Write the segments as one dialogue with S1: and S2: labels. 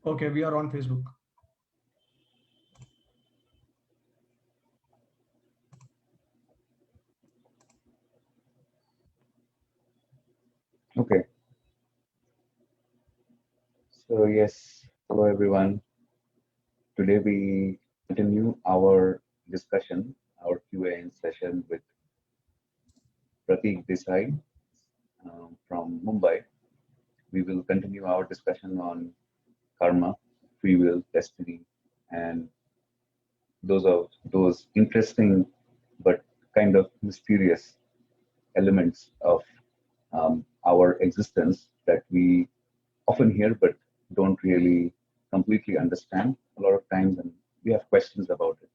S1: Okay, we are on Facebook.
S2: Okay. So yes, hello everyone. Today we continue our discussion, our Q&A session with Pratik Desai from Mumbai. We will continue our discussion on karma, free will, destiny, and those interesting but kind of mysterious elements of our existence that we often hear but don't really completely understand a lot of times, and we have questions about it.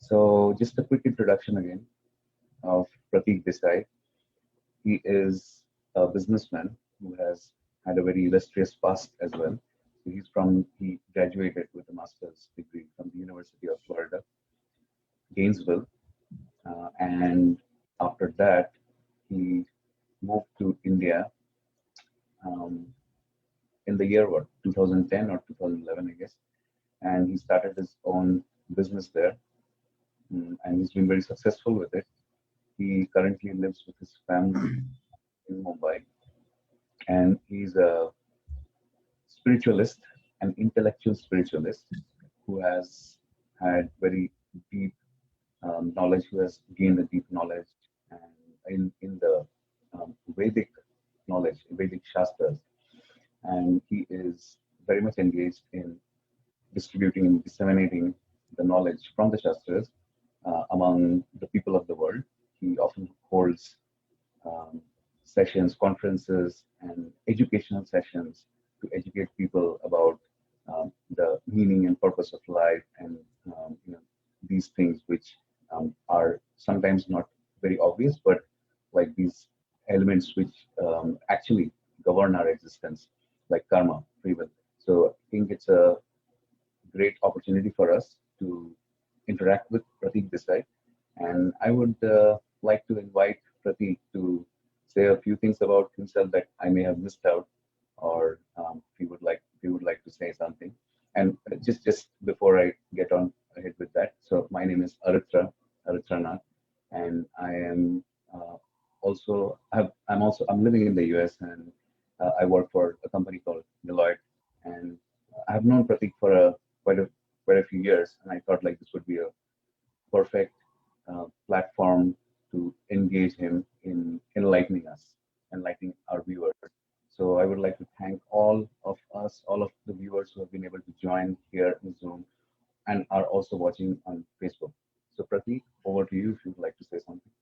S2: So, just a quick introduction again of Pratik Desai. He is a businessman who has had a very illustrious past as well. So he graduated with a master's degree from the University of Florida, Gainesville, and after that he moved to India um, in the year what 2010 or 2011, I guess, and he started his own business there, and he's been very successful with it. He currently lives with his family in Mumbai, and he's a spiritualist, an intellectual spiritualist who has had very deep knowledge, who has gained a deep knowledge and in the Vedic knowledge, Vedic Shastras, and he is very much engaged in distributing and disseminating the knowledge from the Shastras among the people of the world. He often holds um, sessions, conferences, and educational sessions to educate people about the meaning and purpose of life, and these things which are sometimes not very obvious, but like these elements which actually govern our existence, like karma, free will. So I think it's a great opportunity for us to interact with Pratik Desai. And I would like to invite Pratik to say a few things about himself that I may have missed out, or if he would like to say something. And just before I get on ahead with that, so my name is Aritra Nath, and I am I'm living in the US, and I work for a company called Deloitte, and I have known Pratik for quite a quite a few years, and I thought like this would be a perfect platform to engage him in enlightening us, enlightening our viewers. So I would like to thank all of us, all of the viewers who have been able to join here in Zoom and are also watching on Facebook. So Pratik, over to you if you'd like to say something.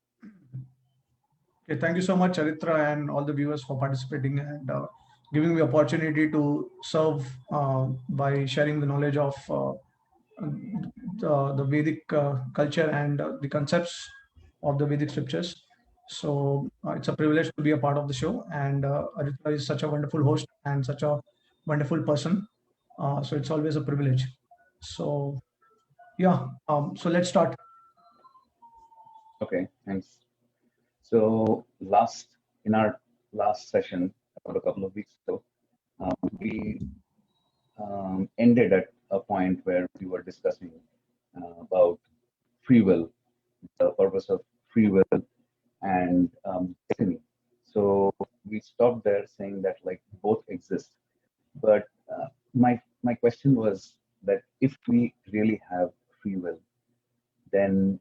S1: Okay, thank you so much, Aritra, and all the viewers for participating and giving me opportunity to serve by sharing the knowledge of the Vedic culture and the concepts of the Vedic scriptures. So it's a privilege to be a part of the show, and Aritra is such a wonderful host and such a wonderful person. So it's always a privilege. So yeah, so let's start.
S2: Okay, thanks. So in our last session, about a couple of weeks ago, we ended at a point where we were discussing about free will, the purpose of free will, and destiny. So we stopped there saying that like both exist. But my question was that if we really have free will, then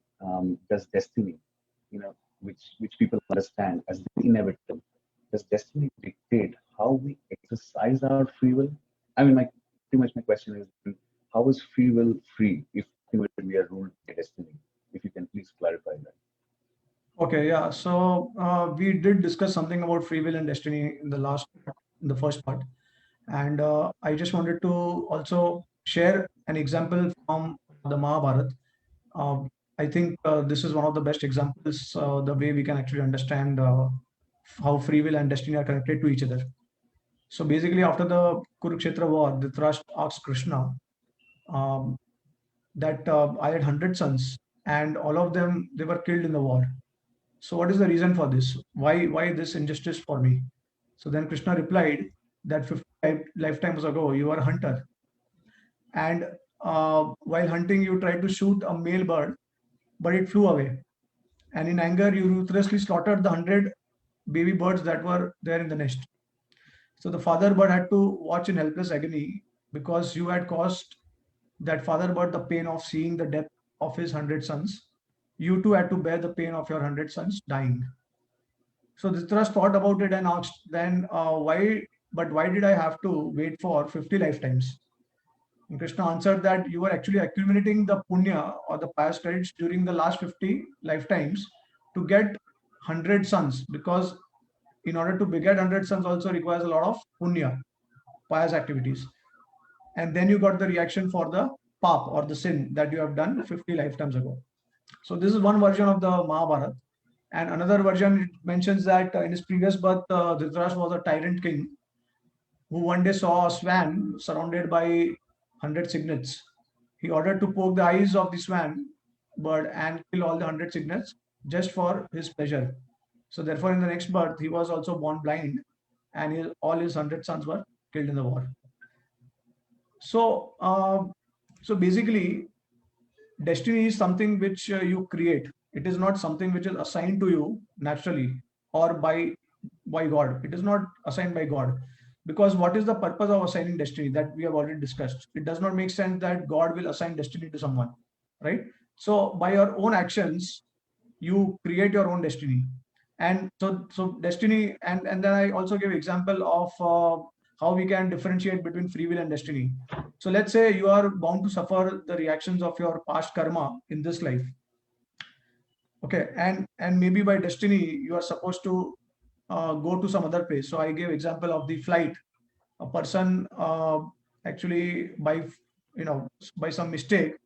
S2: does destiny, which people understand as the inevitable, does destiny dictate how we exercise our free will? I mean, pretty much my question is, how is free will free if ultimately we are ruled by destiny? If you can please clarify that.
S1: Okay, yeah. So we did discuss something about free will and destiny in the first part, and I just wanted to also share an example from the Mahabharata. Um, I think this is one of the best examples, the way we can actually understand how free will and destiny are connected to each other. So basically, after the Kurukshetra war, Dhritarashtra asked Krishna um, that I had 100 sons, and all of them they were killed in the war. So what is the reason for this? Why this injustice for me? So then Krishna replied that 50 lifetimes ago you were a hunter, and while hunting, you tried to shoot a male bird, but it flew away. And in anger, you ruthlessly slaughtered the 100 baby birds that were there in the nest. So the father bird had to watch in helpless agony because you had caused that father bird the pain of seeing the death of his 100 sons. You too had to bear the pain of your 100 sons dying. So Dhritarashtra thought about it and asked, then why did I have to wait for 50 lifetimes? And Krishna answered that you were actually accumulating the punya or the past credits during the last 50 lifetimes to get 100 sons, because in order to beget 100 sons also requires a lot of punya, pious activities. And then you got the reaction for the pap or the sin that you have done 50 lifetimes ago. So this is one version of the Mahabharata. And another version it mentions that in his previous birth, Dhritarashtra was a tyrant king who one day saw a swan surrounded by 100 cygnets. He ordered to poke the eyes of the swan bird and kill all the 100 cygnets just for his pleasure. So therefore, in the next birth, he was also born blind, and all his 100 sons were killed in the war. So, so basically, destiny is something which you create. It is not something which is assigned to you naturally or by God. It is not assigned by God, because what is the purpose of assigning destiny that we have already discussed? It does not make sense that God will assign destiny to someone, right? So by your own actions you create your own destiny. And so destiny, and then I also give example of how we can differentiate between free will and destiny. So let's say you are bound to suffer the reactions of your past karma in this life. Okay, and maybe by destiny you are supposed to go to some other place. So I gave example of the flight. A person actually by by some mistake,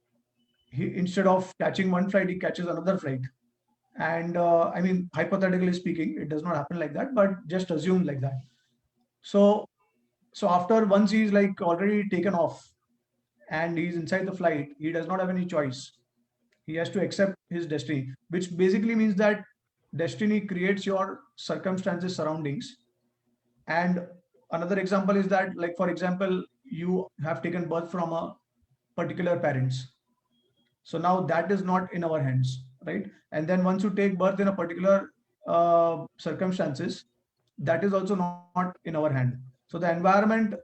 S1: he, instead of catching one flight, he catches another flight. And I mean, hypothetically speaking, it does not happen like that, but just assume like that. So so after once he's like already taken off and he's inside the flight, he does not have any choice. He has to accept his destiny, which basically means that destiny creates your circumstances, surroundings. And another example is that, like for example, you have taken birth from a particular parents. So now that is not in our hands, right? And then once you take birth in a particular circumstances, that is also not in our hand. So the environment,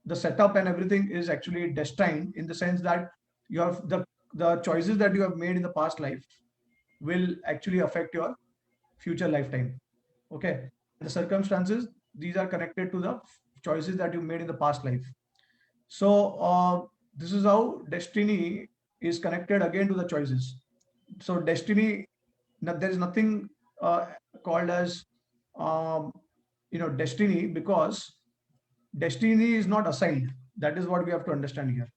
S1: the setup and everything is actually destined, in the sense that you have the choices that you have made in the past life will actually affect your future lifetime. Okay, and the circumstances, these are connected to the choices that you made in the past life. So this is how destiny is connected again to the choices. So destiny, there is nothing uh, called as um, destiny, because destiny is not assigned. That is what we have to understand here.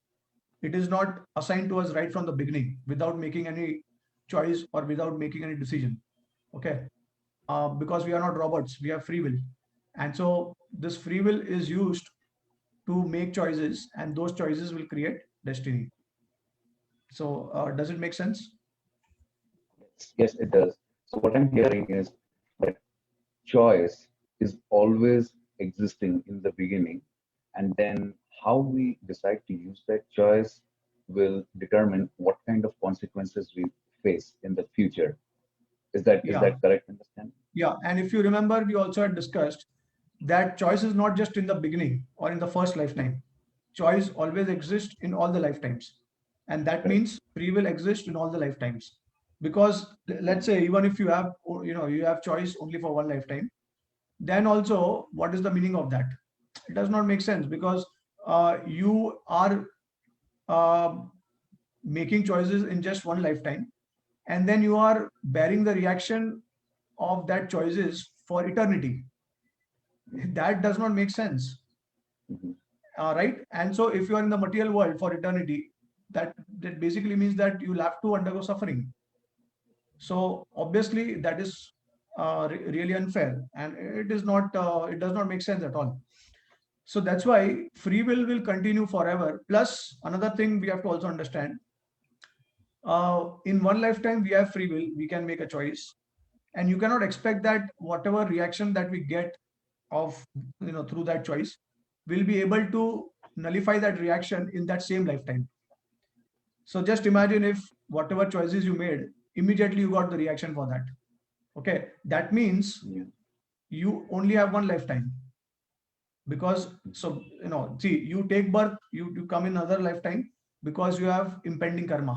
S1: It is not assigned to us right from the beginning without making any choice or without making any decision. Okay, because we are not robots, we have free will, and so this free will is used to make choices, and those choices will create destiny. So does it make sense?
S2: Yes, it does. So what I'm hearing is that choice is always existing in the beginning, and then how we decide to use that choice will determine what kind of consequences we face in the future. Is
S1: Yeah,
S2: that correct understanding?
S1: yeah. And if you remember, we also had discussed that choice is not just in the beginning or in the first lifetime. Choice always exists in all the lifetimes, and that
S2: Correct.
S1: means free will exists in all the lifetimes. Because let's say even if you have you have choice only for one lifetime, then also what is the meaning of that? It does not make sense, because you are uh, making choices in just one lifetime, and then you are bearing the reaction of that choices for eternity. That does not make sense,
S2: Mhm.
S1: right? And so if you are in the material world for eternity, that basically means that you'll have to undergo suffering. So obviously that is really unfair, and it does not make sense at all. So that's why free will continue forever. Plus another thing we have to also understand, in one lifetime we have free will, we can make a choice, and you cannot expect that whatever reaction that we get of through that choice, we'll be able to nullify that reaction in that same lifetime. So just imagine if whatever choices you made, immediately you got the reaction for that. Okay, that means
S2: Yeah.
S1: you only have one lifetime. Because so see, you take birth, you come in another lifetime because you have impending karma.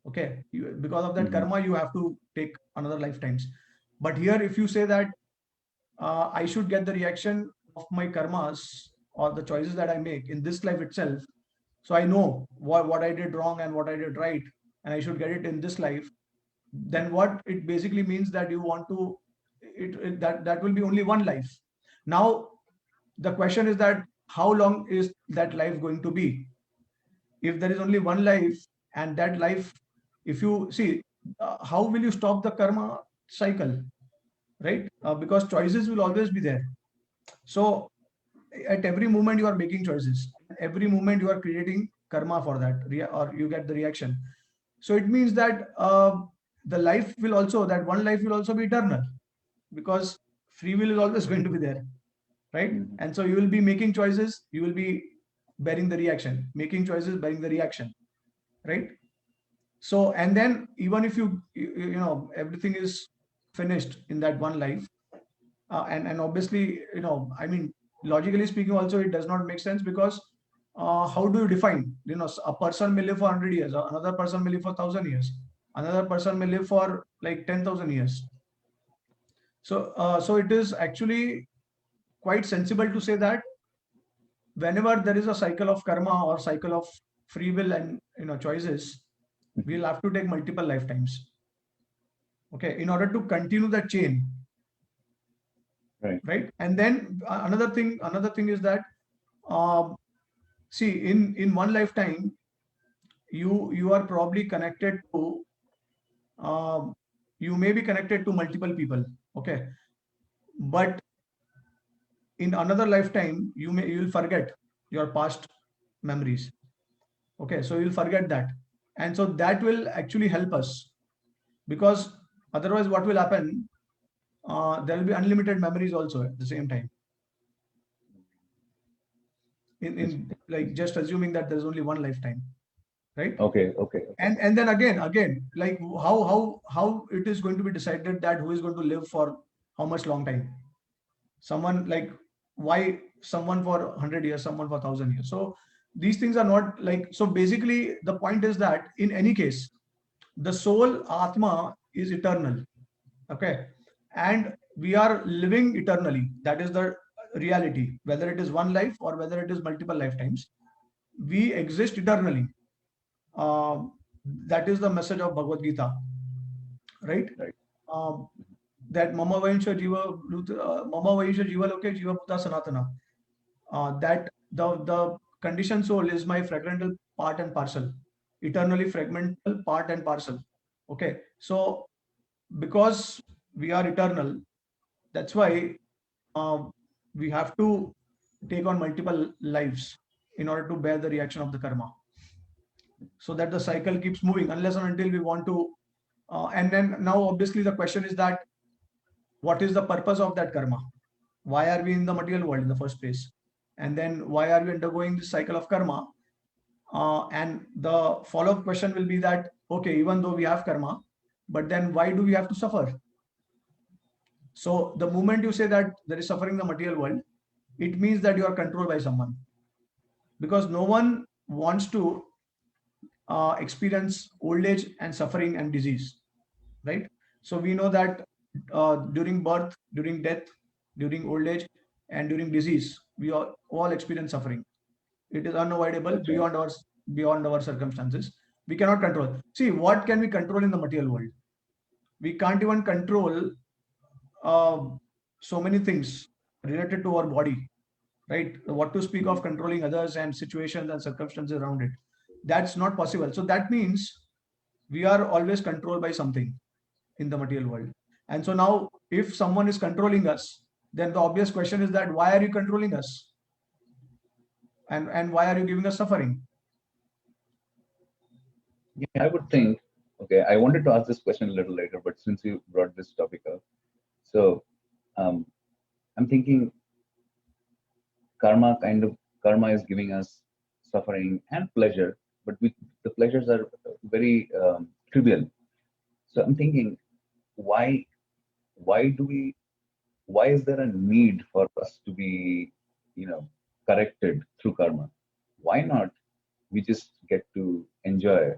S1: Okay, because of that
S2: Mm-hmm.
S1: karma you have to take another lifetimes. But here if you say that I should get the reaction of my karmas or the choices that I make in this life itself, so I know what I did wrong and what I did right, and I should get it in this life. Then what it basically means that you want to that will be only one life. Now the question is that how long is that life going to be? If there is only one life, and that life, if you see, how will you stop the karma cycle, right? Because choices will always be there. So at every moment you are making choices, every moment you are creating karma for that, or you get the reaction. So it means that the life will also, that one life will also be eternal, because free will is always going to be there, right?
S2: Mm-hmm.
S1: And so you will be making choices, you will be bearing the reaction, making choices, bearing the reaction, right? So and then even if everything is finished in that one life, and obviously, I mean, logically speaking also it does not make sense, because how do you define, a person may live for 100 years, another person may live for 1,000 years, another person may live for like 10,000 years. So it is actually quite sensible to say that whenever there is a cycle of karma or cycle of free will and choices,
S2: Mm-hmm.
S1: we'll have to take multiple lifetimes, okay, in order to continue that chain,
S2: Right.
S1: right? And then another thing is that, um, see, in one lifetime, you are probably connected to, um, you may be connected to multiple people, okay, but in another lifetime you'll forget your past memories, okay, so you'll forget that. And so that will actually help us, because otherwise what will happen, there will be unlimited memories also at the same time, in
S2: Interesting.
S1: like just assuming that there's only one lifetime, right?
S2: Okay. Okay. Okay.
S1: And then again, like how it is going to be decided that who is going to live for how much long time? Someone like, why someone for 100 years, someone for 1,000 years? So these things are not like, so basically the point is that in any case the soul atma is eternal, okay, and we are living eternally. That is the reality, whether it is one life or whether it is multiple lifetimes, we exist eternally. um, that is the message of Bhagavad Gita, right?
S2: Right.
S1: um, that mama vaisha jiva loke jiva bhuta sanatana, that the conditioned soul is my fragmental part and parcel, eternally fragmental part and parcel, okay. So because we are eternal, that's why um, we have to take on multiple lives in order to bear the reaction of the karma, so that the cycle keeps moving unless and until we want to. And then now obviously the question is that what is the purpose of that karma? Why are we in the material world in the first place? And then why are we undergoing this cycle of karma? And the follow-up question will be that, okay, even though we have karma, but then why do we have to suffer? So the moment you say that there is suffering in the material world, it means that you are controlled by someone, because no one wants to experience old age and suffering and disease, right? So we know that during birth, during death, during old age, and during disease, we all experience suffering. It is unavoidable,
S2: That's right.
S1: beyond our circumstances. We cannot control. See, what can we control in the material world? We can't even control uh, so many things related to our body, right? What to speak
S2: Mm-hmm.
S1: of controlling others and situations and circumstances around it? That's not possible. So that means we are always controlled by something in the material world. And so now, if someone is controlling us, then the obvious question is that why are you controlling us? And why are you giving us suffering?
S2: Yeah, I would think. Okay, I wanted to ask this question a little later, but since you brought this topic up, so I'm thinking karma is giving us suffering and pleasure, but the pleasures are very trivial. So I'm thinking, why why do we why is there a need for us to be, corrected through karma? Why not we just get to enjoy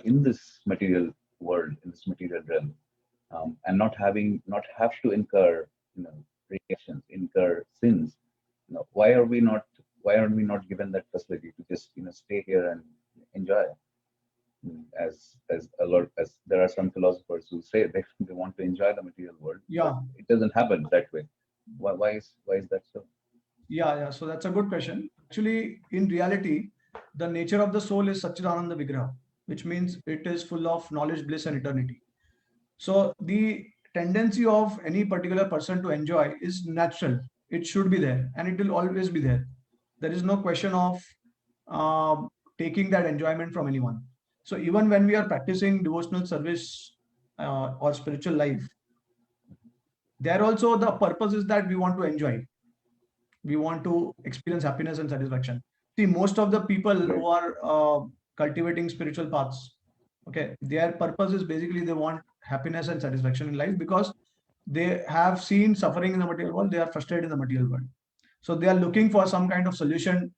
S2: in this material world, in this material realm, and not have to incur, reactions, incur sins. Why are we not given that facility to just, stay here and enjoy? As there are some philosophers who say they want to enjoy the material world, but
S1: Yeah,
S2: it doesn't happen that way. Why is that so?
S1: yeah. So that's a good question. Actually, in reality, the nature of the soul is Satchidananda Vigraha, which means it is full of knowledge, bliss, and eternity. So the tendency of any particular person to enjoy is natural. It should be there, and it will always be there. There is no question of um taking that enjoyment from anyone. So even when we are practicing devotional service or spiritual life, there also the purpose is that we want to enjoy. We want to experience happiness and satisfaction. See, most of the people
S2: Right.
S1: who are cultivating spiritual paths, okay, their purpose is basically they want happiness and satisfaction in life because they have seen suffering in the material world. They are frustrated in the material world, so they are looking for some kind of solution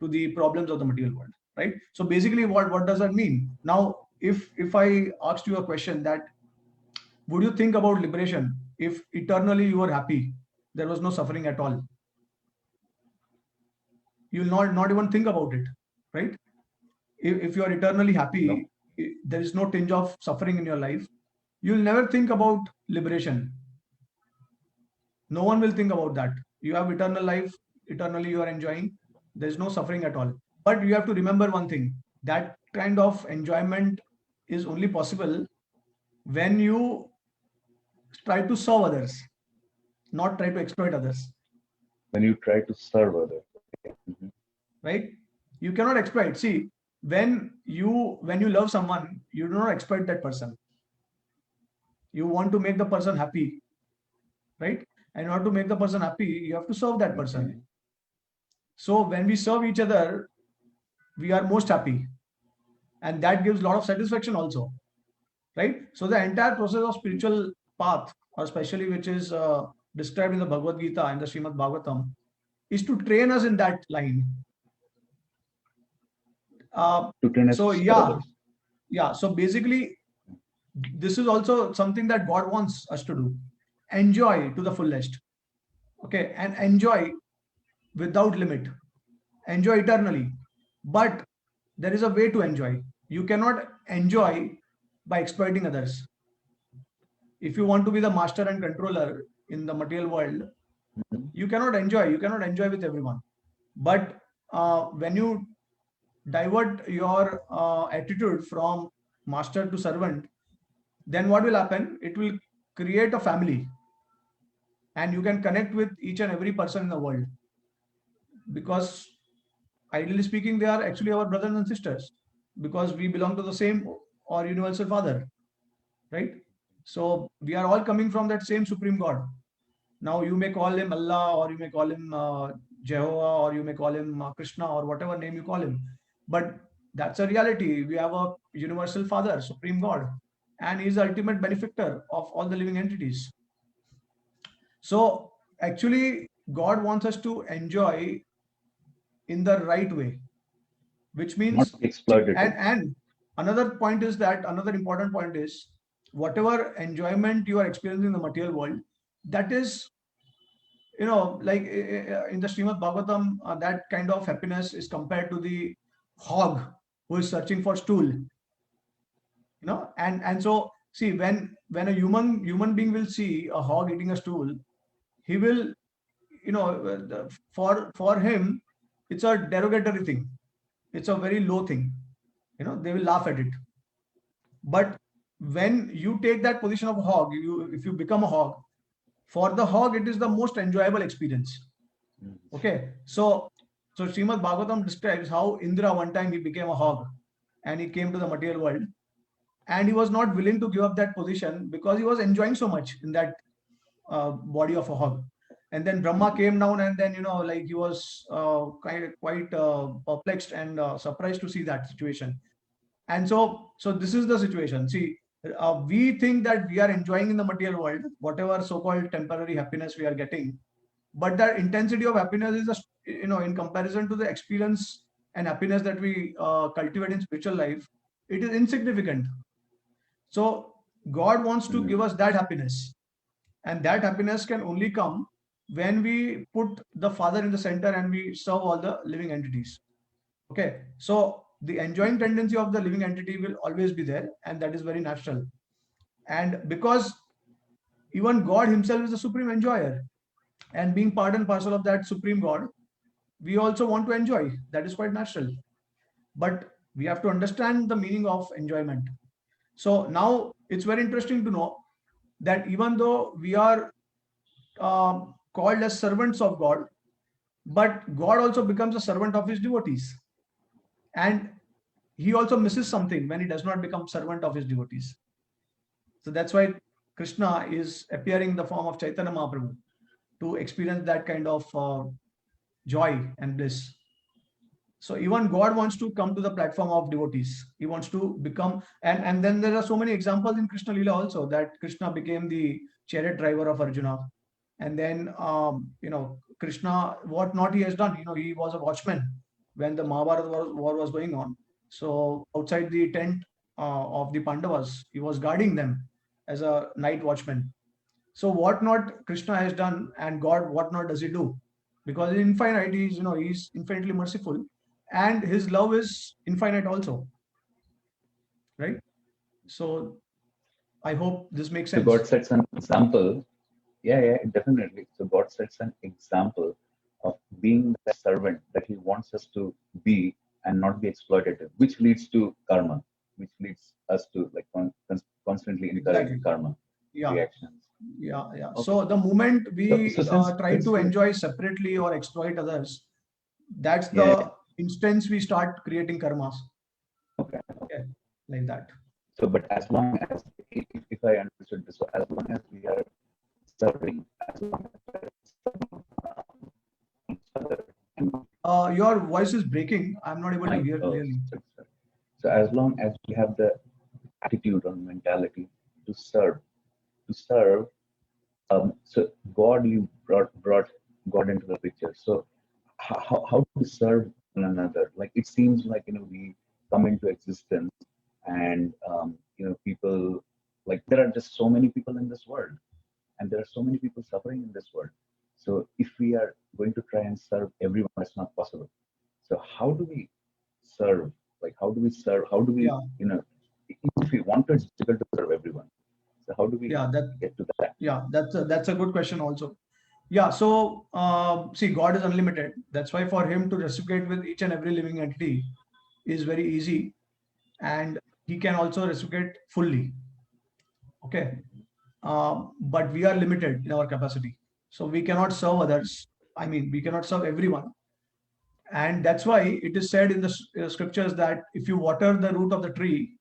S1: to the problems of the material world, right? So basically, what does that mean? Now, if I asked you a question that would you think about liberation if eternally you were happy, there was no suffering at all, you'll not even think about it, right? If you are eternally
S2: No.
S1: happy, there is no tinge of suffering in your life, you'll never think about liberation. No one will think about that. You have eternal life, eternally you are enjoying, there's no suffering at all. But you have to remember one thing, that kind of enjoyment is only possible when you try to serve others, not try to exploit others,
S2: When you try to serve others. Mhm.
S1: right? You cannot exploit. See, when you love someone, you do not exploit that person. You want to make the person happy, right? And in order to make the person happy, you have to serve that person.
S2: Okay.
S1: So when we serve each other, we are most happy, and that gives a lot of satisfaction also, right? So the entire process of spiritual path, or especially which is described in the Bhagavad Gita and the Srimad Bhagavatam, is to train us in that line. Uh,
S2: To train us
S1: so
S2: to serve
S1: yeah,
S2: others.
S1: yeah. So basically, this is also something that God wants us to do. Enjoy to the fullest, okay, and enjoy without limit. Enjoy eternally. But there is a way to enjoy. You cannot enjoy by exploiting others. If you want to be the master and controller in the material world,
S2: Mhm.
S1: you cannot enjoy. You cannot enjoy with everyone. But when you divert your attitude from master to servant, then what will happen? It will create a family, and you can connect with each and every person in the world, because ideally speaking, they are actually our brothers and sisters, because we belong to the same or universal father, right? So we are all coming from that same supreme God. Now you may call him Allah, or you may call him Jehovah, or you may call him Krishna, or whatever name you call him, but that's a reality. We have a universal father, supreme God, and he is the ultimate benefactor of all the living entities. So actually, God wants us to enjoy in the right way, which
S2: Not
S1: means,
S2: be
S1: see,
S2: exploitative.
S1: and another point is that another important point is, whatever enjoyment you are experiencing in the material world, that is, like in the Srimad Bhagavatam, that kind of happiness is compared to the hog who is searching for stool, and so see, when a human being will see a hog eating a stool, he will, for him, it's a derogatory thing, it's a very low thing, they will laugh at it. But when you take that position of a hog, if you become a hog, for the hog it is the most enjoyable experience.
S2: Mhm.
S1: Okay, so Srimad Bhagavatam describes how Indra one time he became a hog, and he came to the material world, and he was not willing to give up that position because he was enjoying so much in that body of a hog. And then Brahma came down, and then like he was quite perplexed and surprised to see that situation. And so this is the situation. See, we think that we are enjoying in the material world whatever so-called temporary happiness we are getting, but that intensity of happiness is just, in comparison to the experience and happiness that we cultivate in spiritual life, it is insignificant. So God wants to
S2: Mm-hmm.
S1: give us that happiness, and that happiness can only come when we put the Father in the center and we serve all the living entities. Okay, so the enjoying tendency of the living entity will always be there, and that is very natural. And because even God Himself is the supreme enjoyer, and being part and parcel of that supreme God, we also want to enjoy. That is quite natural. But we have to understand the meaning of enjoyment. So now it's very interesting to know that even though we are called as servants of God, but God also becomes a servant of His devotees. And He also misses something when He does not become servant of His devotees. So that's why Krishna is appearing in the form of Chaitanya Mahaprabhu to experience that kind of joy and bliss. So even God wants to come to the platform of devotees. He wants to become, and then there are so many examples in Krishna Lila also, that Krishna became the chariot driver of Arjuna. And then Krishna, what not he has done, he was a watchman when the Mahabharata war was going on. So outside the tent of the Pandavas, he was guarding them as a night watchman. So what not Krishna has done, and God what not does He do? Because in infinite, He's infinitely merciful, and His love is infinite also, right? So I hope this makes
S2: So God
S1: sense.
S2: sets an example. Yeah, yeah, definitely. So God sets an example of being the servant that He wants us to be and not be exploitative, which leads to karma, which leads us to like constantly incurring
S1: Exactly.
S2: karma
S1: Yeah.
S2: reactions.
S1: Yeah. Yeah.
S2: Okay.
S1: So the moment
S2: So
S1: we try
S2: since
S1: to
S2: we
S1: enjoy separately or exploit others, that's
S2: yeah, yeah,
S1: the instance we start creating karmas.
S2: okay.
S1: Okay, like that.
S2: So but as long as if I understood this, so as long as we are serving, as long as we are serving each other and
S1: Your voice is breaking. I'm not able to
S2: my
S1: hear clearly.
S2: sorry. So as long as we have the attitude or mentality to serve, to serve. So God, you brought God into the picture. So how to serve one another? Like it seems like we come into existence, and people, like there are just so many people in this world, and there are so many people suffering in this world. So if we are going to try and serve everyone, it's not possible. So how do we serve? Like how do we serve? How do we,
S1: Yeah.
S2: if we want to, it's difficult to serve everyone. So how do we
S1: Yeah. That.
S2: get to that?
S1: Yeah. That's a good question also. Yeah. So see, God is unlimited. That's why for Him to reciprocate with each and every living entity is very easy, and He can also reciprocate fully. Okay. But we are limited in our capacity, so we cannot serve others. I mean, we cannot serve everyone, and that's why it is said in the scriptures that if you water the root of the tree,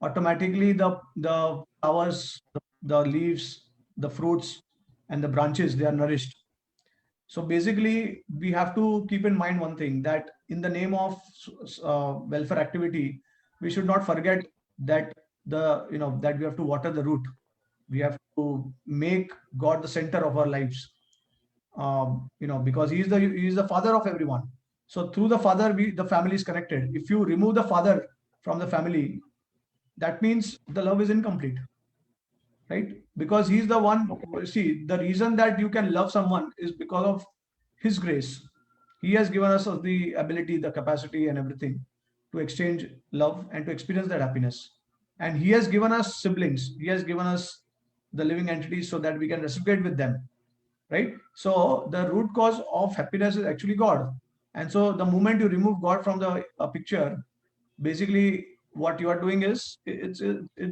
S1: automatically the flowers, the leaves, the fruits, and the branches, they are nourished. So basically, we have to keep in mind one thing, that in the name of welfare activity, we should not forget that that we have to water the root. We have to make God the center of our lives. Because He is the father of everyone. So through the father, the family is connected. If you remove the father from the family, that means the love is incomplete, right? Because He's the one.
S2: Okay.
S1: See, the reason that you can love someone is because of His grace. He has given us the ability, the capacity, and everything to exchange love and to experience that happiness. And He has given us siblings. He has given us the living entities so that we can reciprocate with them, right? So the root cause of happiness is actually God. And so the moment you remove God from the picture, basically what you are doing is it's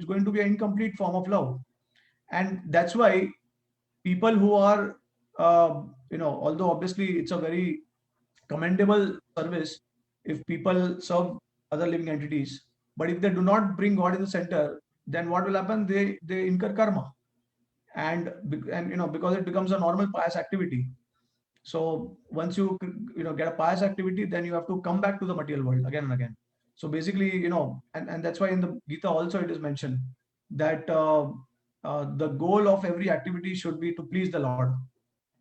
S1: going to be an incomplete form of love. And that's why people who are although obviously it's a very commendable service if people serve other living entities, but if they do not bring God in the center, then what will happen? They incur karma, and because it becomes a normal pious activity. So once you get a pious activity, then you have to come back to the material world again and again. So basically, and that's why in the Gita also it is mentioned that the goal of every activity should be to please the Lord,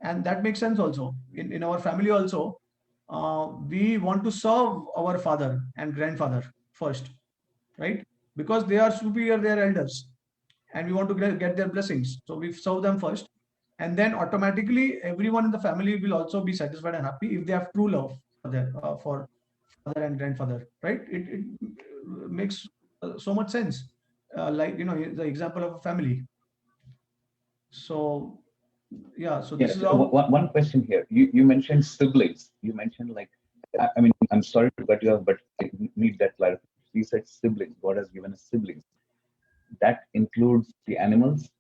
S1: and that makes sense also. In our family also, we want to serve our father and grandfather first, right? Because they are superior, they are elders, and we want to get their blessings. So we serve them first, and then automatically everyone in the family will also be satisfied and happy if they have true love for their for father and grandfather, right? It makes so much sense. Like the example of a family. So yeah, so
S2: Yeah.
S1: this is how.
S2: One question here. You mentioned siblings. You mentioned like, I mean, I'm sorry to cut you off, but I need that clarification. You said siblings. God has given us siblings. That includes the animals,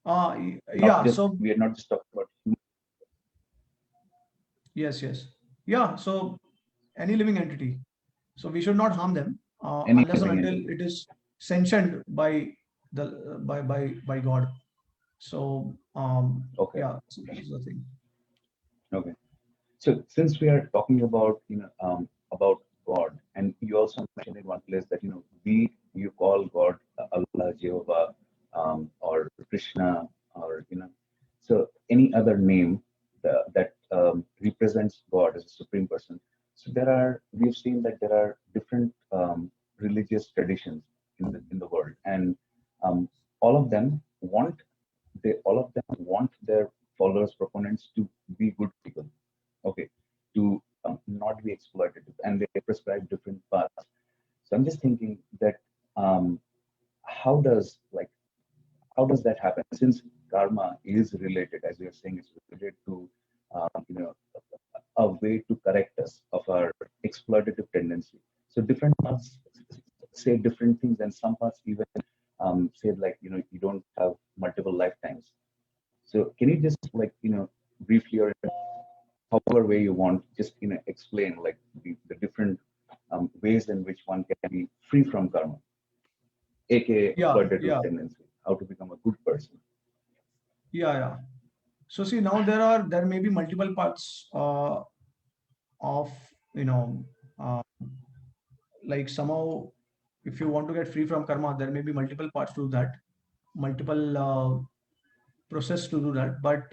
S2: not
S1: Yeah.
S2: just,
S1: So
S2: we are not just talking about
S1: yes, yes, yeah. So any living entity. So we should not harm them
S2: any
S1: unless and
S2: living
S1: until
S2: entity.
S1: it is sanctioned by the by God. So
S2: Okay.
S1: yeah, so that is the thing.
S2: Okay. So since we are talking about about God, and you also mentioned in one place that you call God Allah, Jehovah, or Krishna, or so any other name that represents God as a supreme person. So we've seen that there are different religious traditions in the world, and um, all of them want all of them want their followers, proponents to be good people, okay, to not be exploitative, and they prescribe different paths. So I'm just thinking that um, how does like how does that happen? Since karma is related, as you're saying, it's related to you know a way to correct us of our exploitative tendency. So different paths say different things, and some paths even say like you don't have multiple lifetimes. So can you just like briefly or however way you want, just explain like the different ways in which one can be free from karma, aka
S1: Yeah,
S2: exploitative
S1: yeah,
S2: tendency, how to become a good person.
S1: yeah, yeah. So see, now there may be multiple parts of you know uh, like somehow, if you want to get free from karma, there may be multiple parts to that, multiple process to do that. But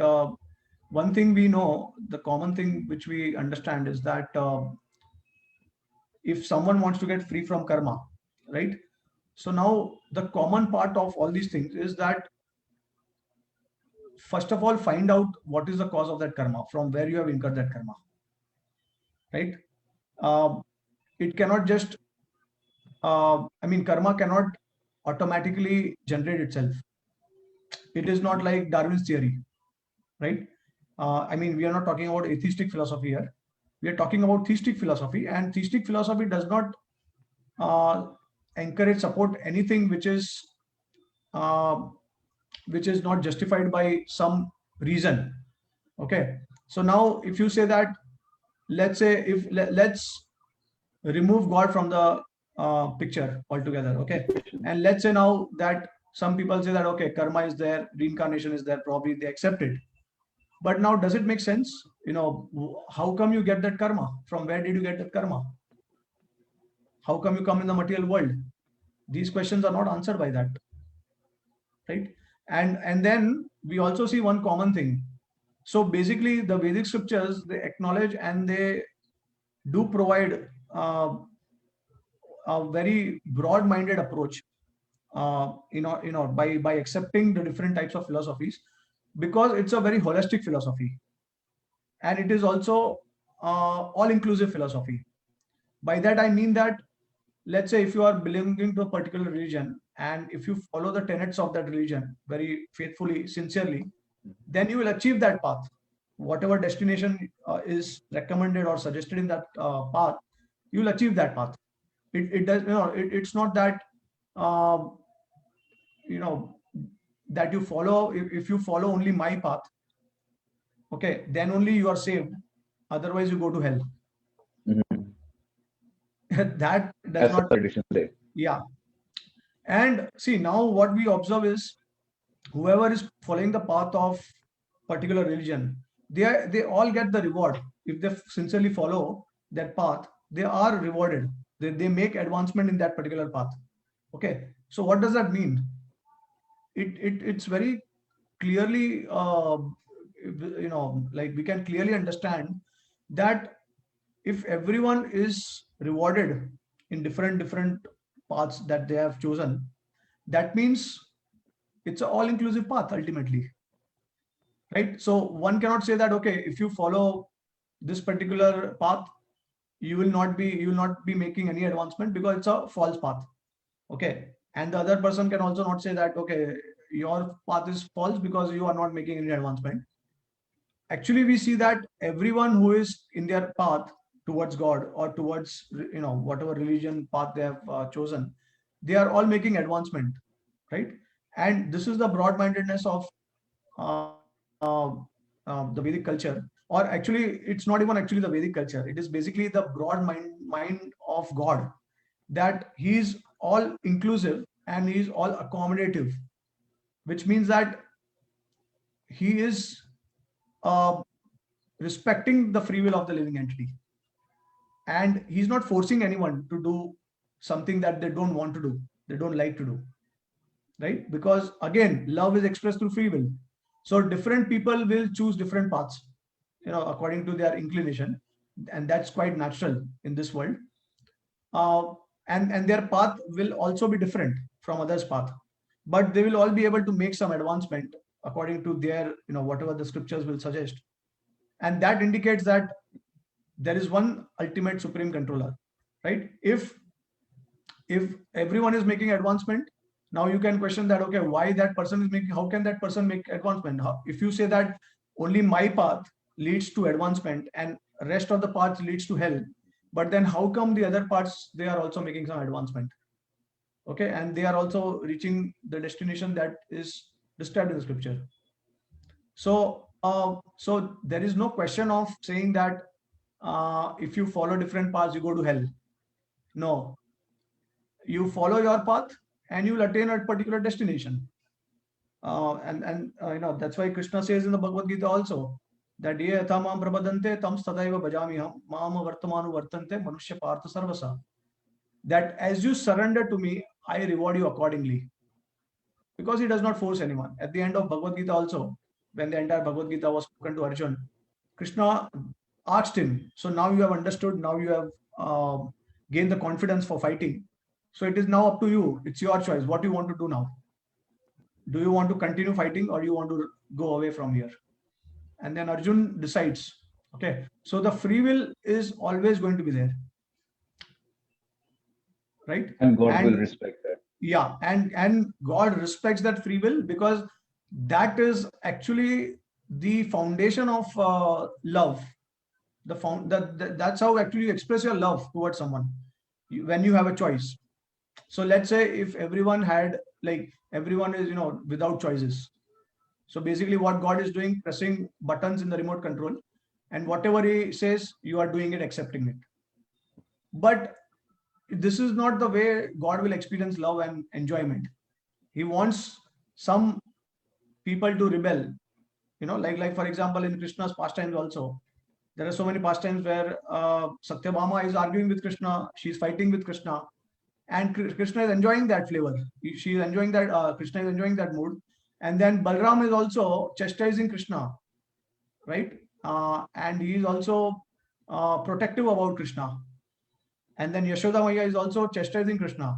S1: one thing we know, the common thing which we understand is that if someone wants to get free from karma, right? So now the common part of all these things is that first of all, find out what is the cause of that karma, from where you have incurred that karma, right? Um, it cannot just, I mean, karma cannot automatically generate itself. It is not like Darwin's theory, right? I mean, we are not talking about atheistic philosophy here. We are talking about theistic philosophy, and theistic philosophy does not uh, encourage, support anything uh, which is not justified by some reason. Okay. So now, if you say that, let's say if let's remove God from the picture altogether. Okay.
S2: Equation.
S1: And let's say now that some people say that okay, karma is there, reincarnation is there, probably they accept it. But now, does it make sense? How come you get that karma? From where did you get that karma? How come you come in the material world? These questions are not answered by that, right? And then we also see one common thing. So basically, the Vedic scriptures, they acknowledge and they do provide a very broad-minded approach. By accepting the different types of philosophies, because it's a very holistic philosophy, and it is also all-inclusive philosophy. By that I mean that, let's say if you are belonging to a particular religion, and if you follow the tenets of that religion very faithfully, sincerely, then you will achieve that path. Whatever destination is recommended or suggested in that path, you will achieve that path. It does, it's not that uh, you know that you follow, if you follow only my path, okay, then only you are saved, otherwise you go to hell.
S2: Mhm.
S1: That does
S2: As
S1: not.
S2: the tradition say.
S1: Yeah. And see, now what we observe is, whoever is following the path of particular religion, they all get the reward. If they sincerely follow that path, they are rewarded. They make advancement in that particular path. Okay, so what does that mean? It's very clearly, like we can clearly understand that if everyone is rewarded in different paths that they have chosen, that means it's an all inclusive path ultimately, right? So one cannot say that, okay, if you follow this particular path, you will not be making any advancement because it's a false path. Okay, and the other person can also not say that, okay, your path is false because you are not making any advancement. Actually, we see that everyone who is in their path towards God or towards, whatever religion path they have chosen, they are all making advancement, right? And this is the broad mindedness of the Vedic culture. Or actually, it's not even actually the Vedic culture, it is basically the broad mind of God, that he is all inclusive and he is all accommodative, which means that he is uh, respecting the free will of the living entity, and he's not forcing anyone to do something that they don't want to do, they don't like to do, right? Because again, love is expressed through free will. So different people will choose different paths, according to their inclination, and that's quite natural in this world. uh, and their path will also be different from others path, but they will all be able to make some advancement according to their, whatever the scriptures will suggest. And that indicates that there is one ultimate supreme controller, right? If everyone is making advancement, now you can question that, okay, why that person is making, how can that person make advancement? If you say that only my path leads to advancement and rest of the paths leads to hell, but then how come the other parts, they are also making some advancement? Okay, and they are also reaching the destination that is described in the scripture. So there is no question of saying that if you follow different paths you go to hell. No, you follow your path and you will attain a particular destination. And that's why Krishna says in the Bhagavad Gita also that ye yatha mam prabadante tam tadaiva bhajami ham mam vartamanu vartante manushya partha sarvasa. That as you surrender to me, I reward you accordingly, because he does not force anyone. At the end of Bhagavad Gita also, when the entire Bhagavad Gita was spoken to Arjun, Krishna asked him, so now you have understood, now you have gained the confidence for fighting. So it is now up to you. It's your choice. What do you want to do now? Do you want to continue fighting or do you want to go away from here? And then Arjun decides. Okay. So the free will is always going to be there, right?
S2: And God will
S1: And
S2: respect that.
S1: yeah, and God respects that free will, because that is actually the foundation of love. That's how actually you express your love towards someone, when you have a choice. So let's say if everyone had, like, everyone is, without choices. So basically what God is doing, pressing buttons in the remote control, and whatever he says, you are doing it, accepting it. But this is not the way God will experience love and enjoyment. He wants some people to rebel. Like for example, in Krishna's pastimes also, there are so many pastimes where Satyabhama is arguing with Krishna, she's fighting with Krishna, and Krishna is enjoying that flavor. She is enjoying that. Krishna is enjoying that mood, and then Balram is also chastising Krishna, right? And he is also protective about Krishna, and then Yashoda Maya is also chastising Krishna.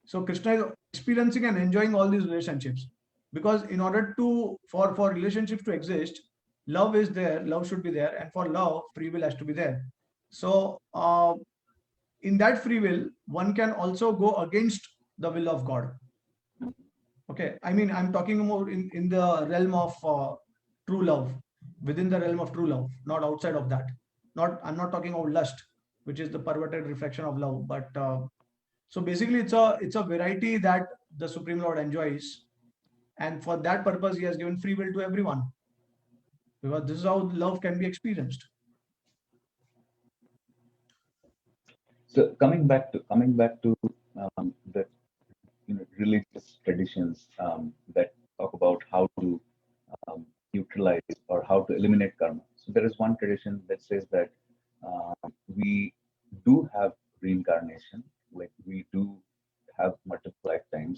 S1: So Krishna is experiencing and enjoying all these relationships, because in order to for relationships to exist, love is there, love should be there, and for love, free will has to be there. So in that free will, one can also go against the will of God. Okay, I mean, I'm talking more in the realm of true love, within the realm of true love, not outside of that. Not I'm not talking about lust, which is the perverted reflection of love, but so basically, it's a variety that the Supreme Lord enjoys, and for that purpose, He has given free will to everyone, because this is how love can be experienced.
S2: So coming back to the religious traditions that talk about how to neutralize or how to eliminate karma. So there is one tradition that says that we do have reincarnation, like we do have multiple lifetimes,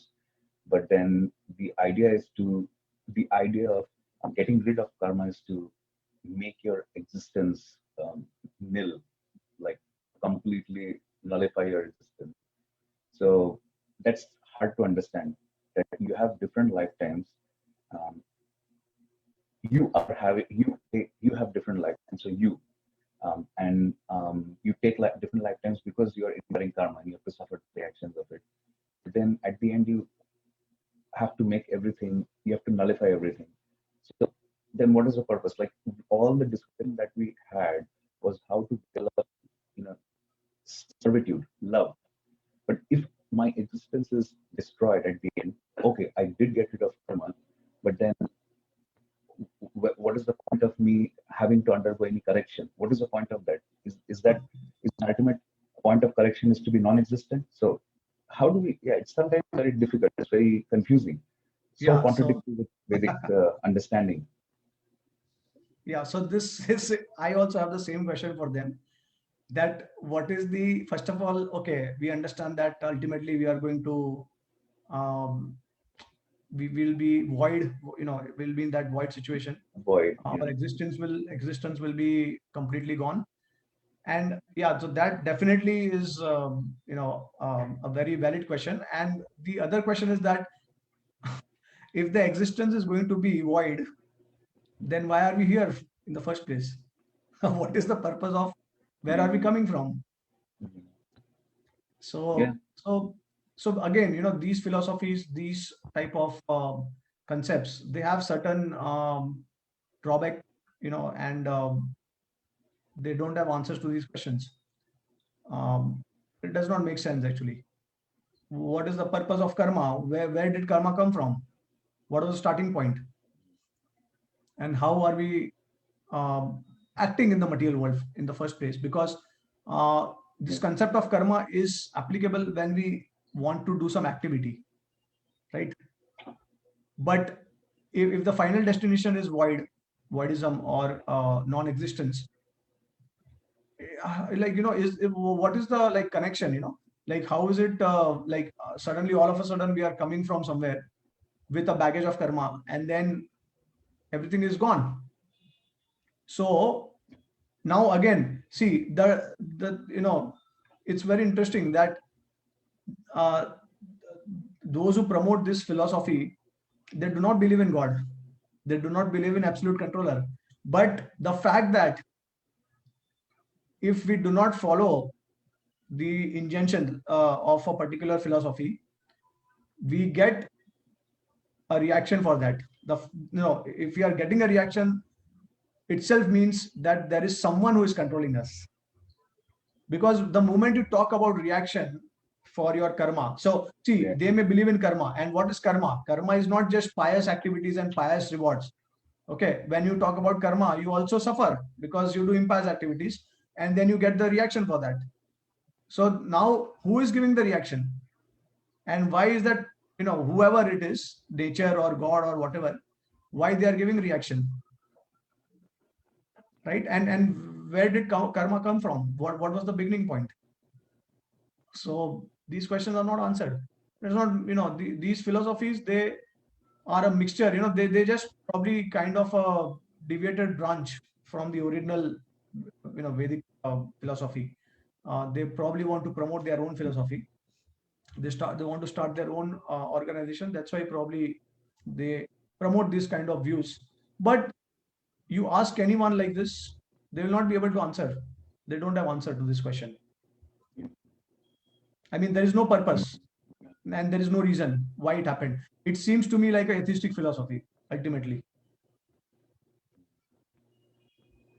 S2: but then the idea of getting rid of karma is to make your existence nil, like completely nullify your existence. So that's hard to understand that you have different lifetimes. Um, you have different lifetimes. So you take like different lifetimes because you are incurring karma and you have to suffer the reactions of it. But then at the end, you have to make everything. You have to nullify everything. So then, what is the purpose? Like all the discussion that we had was how to develop, you know, servitude, love. But if my existence is destroyed at the end, okay, I did get rid of karma, but then what is the point of me having to undergo any correction? What is the point of that? Is the ultimate point of correction is to be non-existent? So how do we? Yeah, it's sometimes very difficult. It's very confusing. So
S1: Yeah. So
S2: contradictory with Vedic understanding.
S1: yeah. So this is, I also have the same question for them. That what is the, first of all, okay, we understand that ultimately we are going to, um, we will be void. Will be in that void situation.
S2: Boy, yeah,
S1: Our existence will be completely gone. And yeah, so that definitely is, a very valid question. And the other question is that if the existence is going to be void, then why are we here in the first place? What is the purpose of, where are we
S2: mhm,
S1: coming from?
S2: mhm. Yeah,
S1: So so so again, these philosophies, these type of concepts, they have certain drawback, and they don't have answers to these questions. It does not make sense actually. What is the purpose of karma? Where did karma come from? What was the starting point? And how are we um, acting in the material world in the first place? Because this
S2: yeah,
S1: concept of karma is applicable when we want to do some activity, right? But if the final destination is voidism, or non-existence, like, what is the, like, connection, like, how is it, suddenly, all of a sudden, we are coming from somewhere with a baggage of karma, and then everything is gone. So now again, see, the it's very interesting that uh, those who promote this philosophy, they do not believe in God, they do not believe in absolute controller. But the fact that if we do not follow the injunction of a particular philosophy, we get a reaction for that. If we are getting a reaction, itself means that there is someone who is controlling us. Because the moment you talk about reaction for your karma, so see,
S2: yeah,
S1: they may believe in karma. And what is karma? Karma is not just pious activities and pious rewards. Okay, when you talk about karma, you also suffer because you do impious activities, and then you get the reaction for that. So now, who is giving the reaction, and why is that? Whoever it is, nature or God or whatever, why they are giving reaction, right? And where did karma come from? What was the beginning point? So these questions are not answered. There's not, these philosophies, they are a mixture. They just probably kind of a deviated branch from the original, Vedic philosophy. They probably want to promote their own philosophy. They want to start their own organization. That's why probably they promote this kind of views. But you ask anyone like this, they will not be able to answer. They don't have answer to this question.
S2: yeah.
S1: I mean, there is no
S2: Mhm.
S1: purpose, and there is no reason why it happened. It seems to me like a atheistic philosophy, ultimately.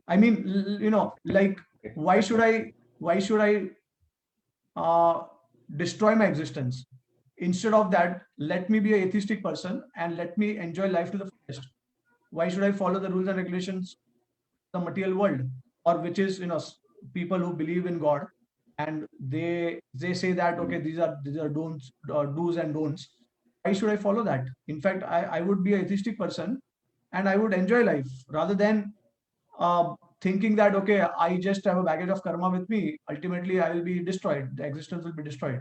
S1: I mean, like,
S2: Okay,
S1: why
S2: fair
S1: should
S2: enough.
S1: I uh, destroy my existence? Instead of that, let me be an atheistic person and let me enjoy life to the fullest. Why should I follow the rules and regulations of the material world, or which is, people who believe in God, and they say that,
S2: Mhm.
S1: okay, these are do's and don'ts. Why should I follow that? In fact, I would be an atheistic person and I would enjoy life rather than uh, thinking that okay, I just have a baggage of karma with me. Ultimately, I will be destroyed. The existence will be destroyed.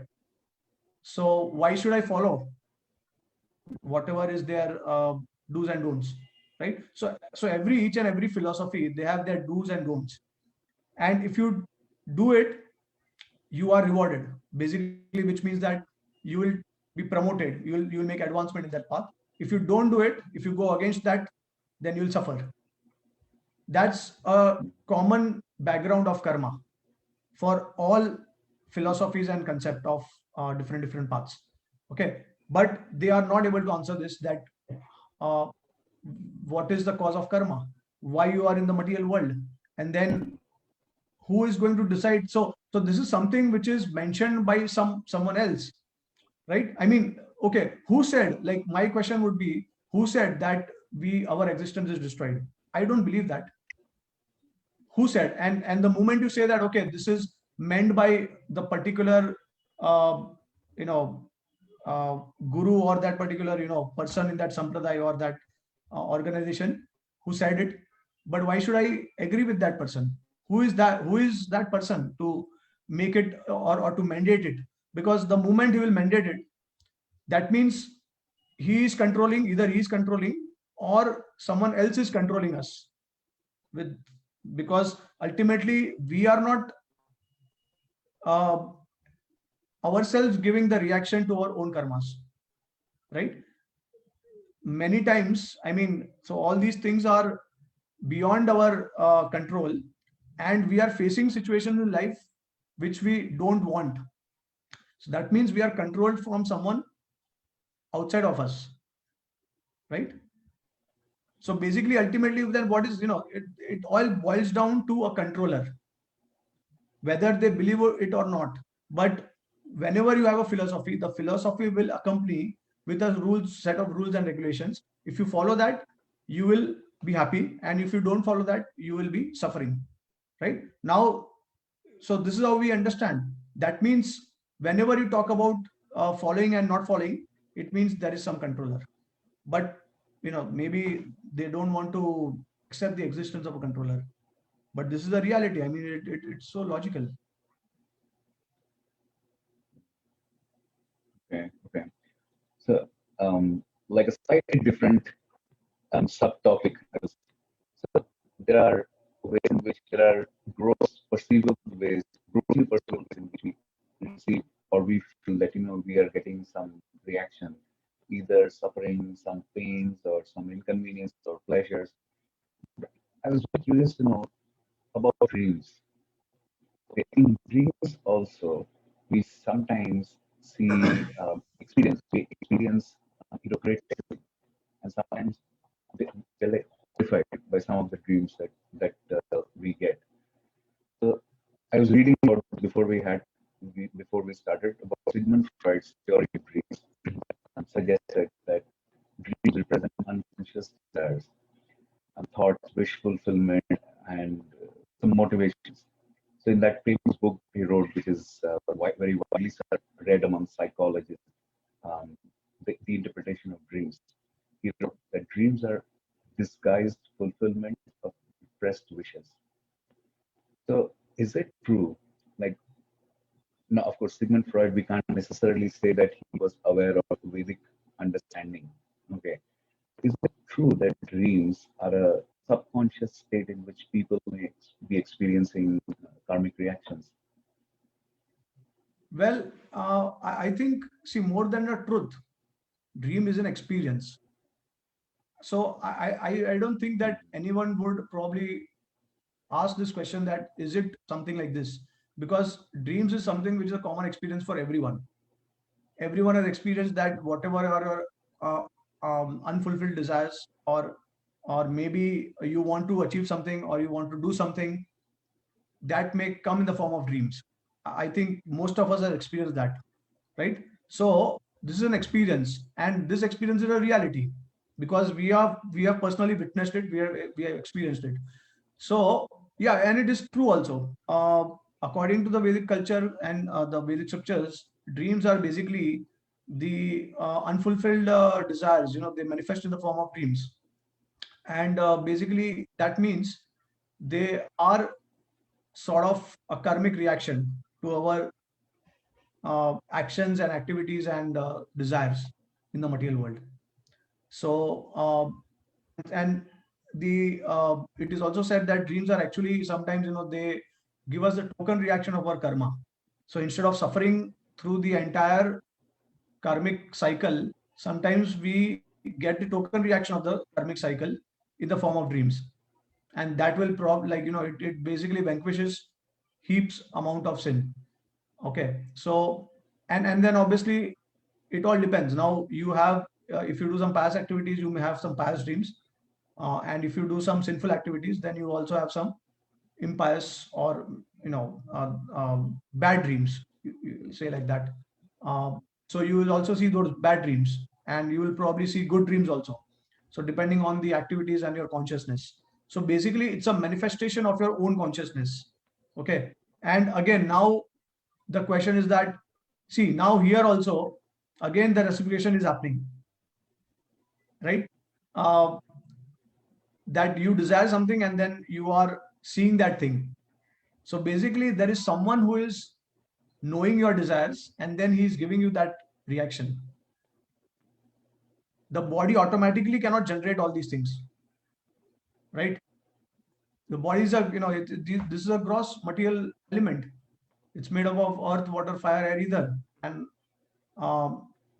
S1: So why should I follow whatever is their do's and don'ts, right? So every each and every philosophy, they have their do's and don'ts, and if you do it, you are rewarded basically, which means that you will be promoted, you will make advancement in that path. If you don't do it, if you go against that, then you will suffer. That's a common background of karma for all philosophies and concept of different paths. Okay, but they are not able to answer this, that uh, what is the cause of karma, why you are in the material world, and then who is going to decide. So this is something which is mentioned by someone else, right? I mean, okay, who said, like my question would be, who said that we our existence is destroyed? I don't believe that. Who said? And the moment you say that okay, this is meant by the particular uh, you know uh, guru, or that particular person in that sampradaya, or that organization who said it, but why should I agree with that person? Who is that person to make it, or to mandate it? Because the moment he will mandate it, that means he is controlling, either he is controlling or someone else is controlling us with, because ultimately we are not uh, ourselves giving the reaction to our own karmas, right? Many times, I mean, so all these things are beyond our control, and we are facing situations in life which we don't want. So that means we are controlled from someone outside of us, right? So basically, ultimately, then what is, it all boils down to a controller, whether they believe it or not. But whenever you have a philosophy, the philosophy will accompany with a set of rules and regulations. If you follow that, you will be happy, and if you don't follow that, you will be suffering, right? Now, so this is how we understand. That means whenever you talk about following and not following, it means there is some controller. But maybe they don't want to accept the existence of a controller. But this is the reality. I mean, it's so logical.
S2: Okay. Okay. So, like a slightly different subtopic. So there are ways in which there are grossly perceivable ways in which we receive or we feel that we are getting some reaction, either suffering some pains or some inconvenience or pleasures. I was curious to know about dreams. Okay, in dreams also, we sometimes we experience great ecstasy, and sometimes they're like horrified by some of the dreams that we get. So I was reading about before we started about Sigmund Freud's theory of dreams, and suggested that dreams represent unconscious desires and thoughts, wish fulfillment, and some motivations. So in that famous book he wrote, which is very widely read among psychologists, um, the interpretation of dreams, he wrote that dreams are disguised fulfillment of repressed wishes. So is it true? Like, now, of course, Sigmund Freud, we can't necessarily say that he was aware of Vedic understanding. Okay. Is it true that dreams are a subconscious state in which people may be experiencing karmic reactions?
S1: Well, I think, see, more than a truth, dream is an experience. So I don't think that anyone would probably ask this question, that is it something like this? Because dreams is something which is a common experience for everyone. Everyone has experienced that, whatever are your unfulfilled desires, or maybe you want to achieve something, or you want to do something, that may come in the form of dreams. I think most of us have experienced that, right? So this is an experience, and this experience is a reality, because we have personally witnessed it, we have experienced it. So yeah, and it is true also. According to the Vedic culture and the Vedic scriptures, dreams are basically the unfulfilled desires. They manifest in the form of dreams, and basically that means they are sort of a karmic reaction to our actions and activities and desires in the material world. So and the it is also said that dreams are actually sometimes, they give us the token reaction of our karma. So instead of suffering through the entire karmic cycle, sometimes we get the token reaction of the karmic cycle in the form of dreams, and that will it basically vanquishes heaps amount of sin. Okay, so and then obviously it all depends. Now you have, if you do some past activities, you may have some past dreams, and if you do some sinful activities, then you also have some impious or bad dreams. You say like that. So you will also see those bad dreams, and you will probably see good dreams also. So depending on the activities and your consciousness. So basically, it's a manifestation of your own consciousness. Okay, and again now the question is that, see, now here also again the reciprocation is happening, right? Uh, that you desire something and then you are seeing that thing. So basically, there is someone who is knowing your desires and then he is giving you that reaction. The body automatically cannot generate all these things, right? The body is a, this is a gross material element. It's made up of earth, water, fire, air, ether. And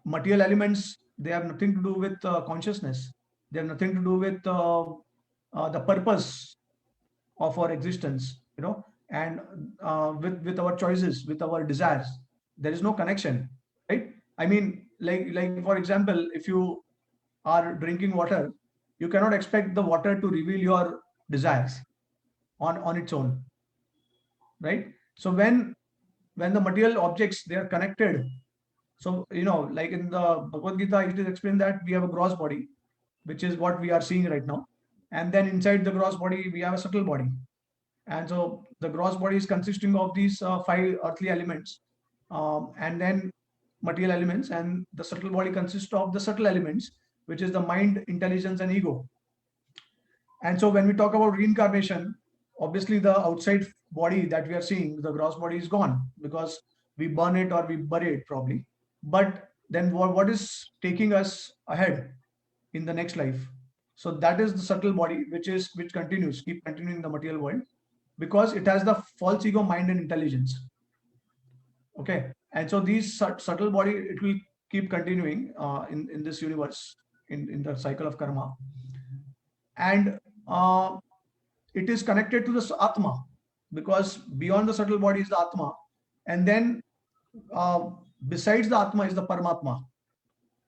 S1: material elements, they have nothing to do with consciousness. They have nothing to do with the purpose of our existence, and with our choices, with our desires. There is no connection, right? I mean, like for example, if you are drinking water, you cannot expect the water to reveal your desires on its own, right? So when the material objects, they are connected. So like in the Bhagavad Gita, it is explained that we have a gross body, which is what we are seeing right now, and then inside the gross body we have a subtle body. And so the gross body is consisting of these five earthly elements, and then material elements, and the subtle body consists of the subtle elements, which is the mind, intelligence, and ego. And so when we talk about reincarnation, obviously the outside body that we are seeing, the gross body, is gone because we burn it or we bury it probably. But then what is taking us ahead in the next life? So that is the subtle body, which keep continuing in the material world, because it has the false ego, mind, and intelligence. Okay, and so these subtle body, it will keep continuing in this universe, in the cycle of karma, and it is connected to the atma, because beyond the subtle body is the atma, and then uh, besides the atma is the paramatma.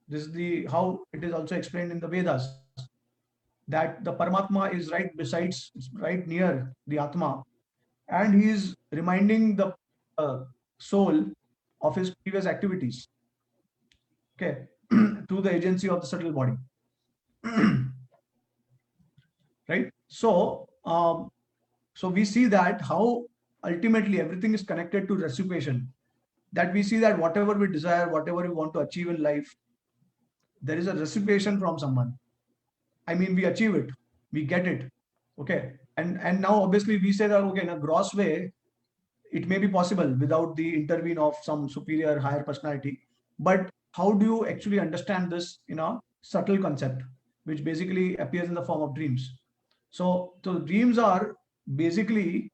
S1: This is the how it is also explained in the Vedas, that the paramatma is right besides, right near the atma, and he is reminding the soul of his previous activities, okay, through the agency of the subtle body. Right? So we see that how ultimately everything is connected to reciprocation. That we see that whatever we desire, whatever we want to achieve in life, there is a reciprocation from someone. I mean, we achieve it, we get it, okay. And now obviously we say that, okay, in a gross way, it may be possible without the intervene of some superior higher personality. But how do you actually understand this in a subtle concept, which basically appears in the form of dreams? So dreams are basically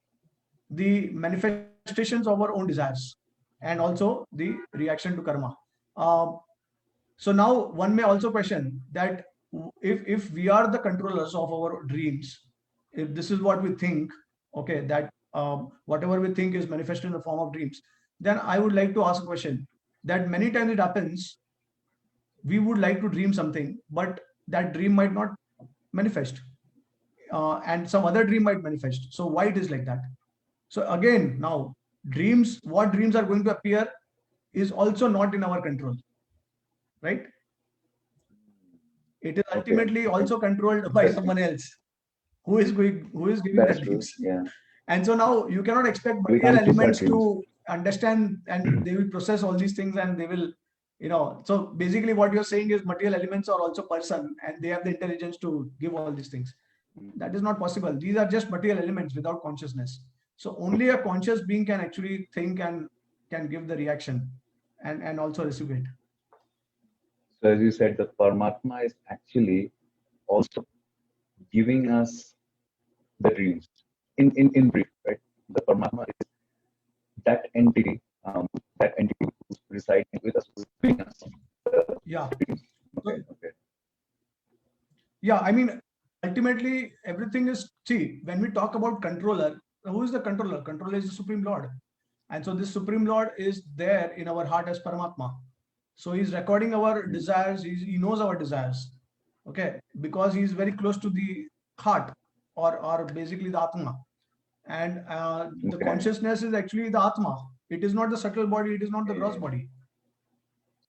S1: the manifestations of our own desires, and also the reaction to karma. Um, so now one may also question that, if we are the controllers of our dreams, if this is what we think, okay, that whatever we think is manifested in the form of dreams, then I would like to ask a question, that many times it happens, we would like to dream something, but that dream might not manifest, and some other dream might manifest. So why it is like that? So again, now dreams, what dreams are going to appear is also not in our control, right? It is
S2: Okay.
S1: ultimately also controlled by
S2: Interesting.
S1: someone else who is giving
S2: That
S1: the
S2: is true.
S1: dreams.
S2: Yeah.
S1: And so now you cannot expect
S2: We
S1: material
S2: can't push our
S1: elements
S2: dreams.
S1: to understand, and they will process all these things, and they will So basically what you're saying is material elements are also person and they have the intelligence to give all these things. That is not possible. These are just material elements without consciousness. So only a conscious being can actually think and can give the reaction and also receive it.
S2: So as you said, the Paramatma is actually also giving us the dreams. In brief, right? The Paramatma is that entity, that entity who's residing with us, who's giving us the
S1: Yeah.
S2: dreams.
S1: So,
S2: Okay, okay.
S1: yeah, I mean, ultimately, everything is, see, when we talk about controller, who is the controller? Controller is the Supreme Lord. And so this Supreme Lord is there in our heart as Paramatma. So he's recording our desires, he knows our desires. Okay, because he's very close to the heart or basically the Atma. And the
S2: Okay.
S1: consciousness is actually the Atma. It is not the subtle body, it is not the gross
S2: Okay.
S1: body,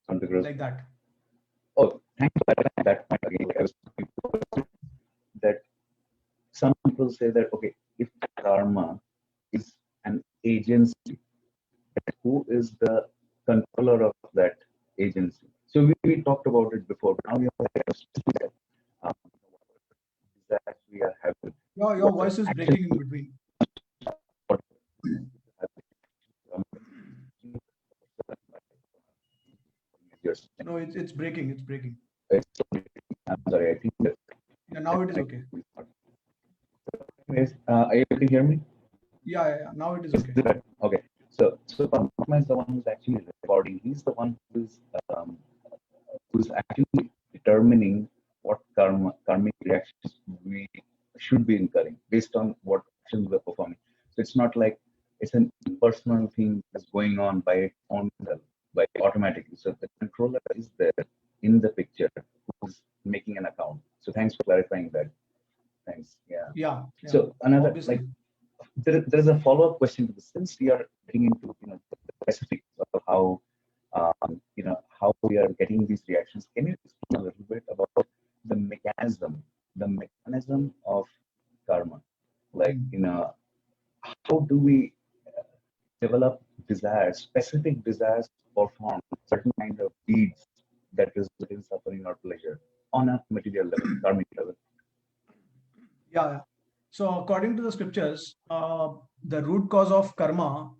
S2: Contiguous.
S1: like that.
S2: Oh, thanks for that point again. I was that some people say that okay, if karma is an agency, who is the controller of that agency? So we talked about it before, but now we have that we are having.
S1: Your
S2: What
S1: voice is
S2: actually
S1: breaking in between.
S2: what is
S1: No, it's breaking, it's breaking.
S2: I'm sorry, I think that
S1: Yeah, now it is okay.
S2: anyways, are you able to hear me?
S1: Yeah, now it is
S2: Is
S1: okay.
S2: that okay? So Paramatma is the one who's actually recording. He's the one um, who's actually determining what karmic reactions we should be incurring based on what actions we're performing. So it's not like it's an impersonal thing that's going on by its own self, by automatically. So the controller is there in the picture who's making an account. So thanks for clarifying that. Thanks. Yeah.
S1: Yeah,
S2: So another like
S1: obviously.
S2: there's a follow-up question to this. Since we are getting into the specifics of how how we are getting these reactions, can you explain a little bit about the mechanism of karma? Like
S1: Hmm.
S2: how do we develop desires, specific desires, to perform certain kind of deeds that result in suffering or pleasure on a material level, karmic level?
S1: Yeah. So according to the scriptures, the root cause of karma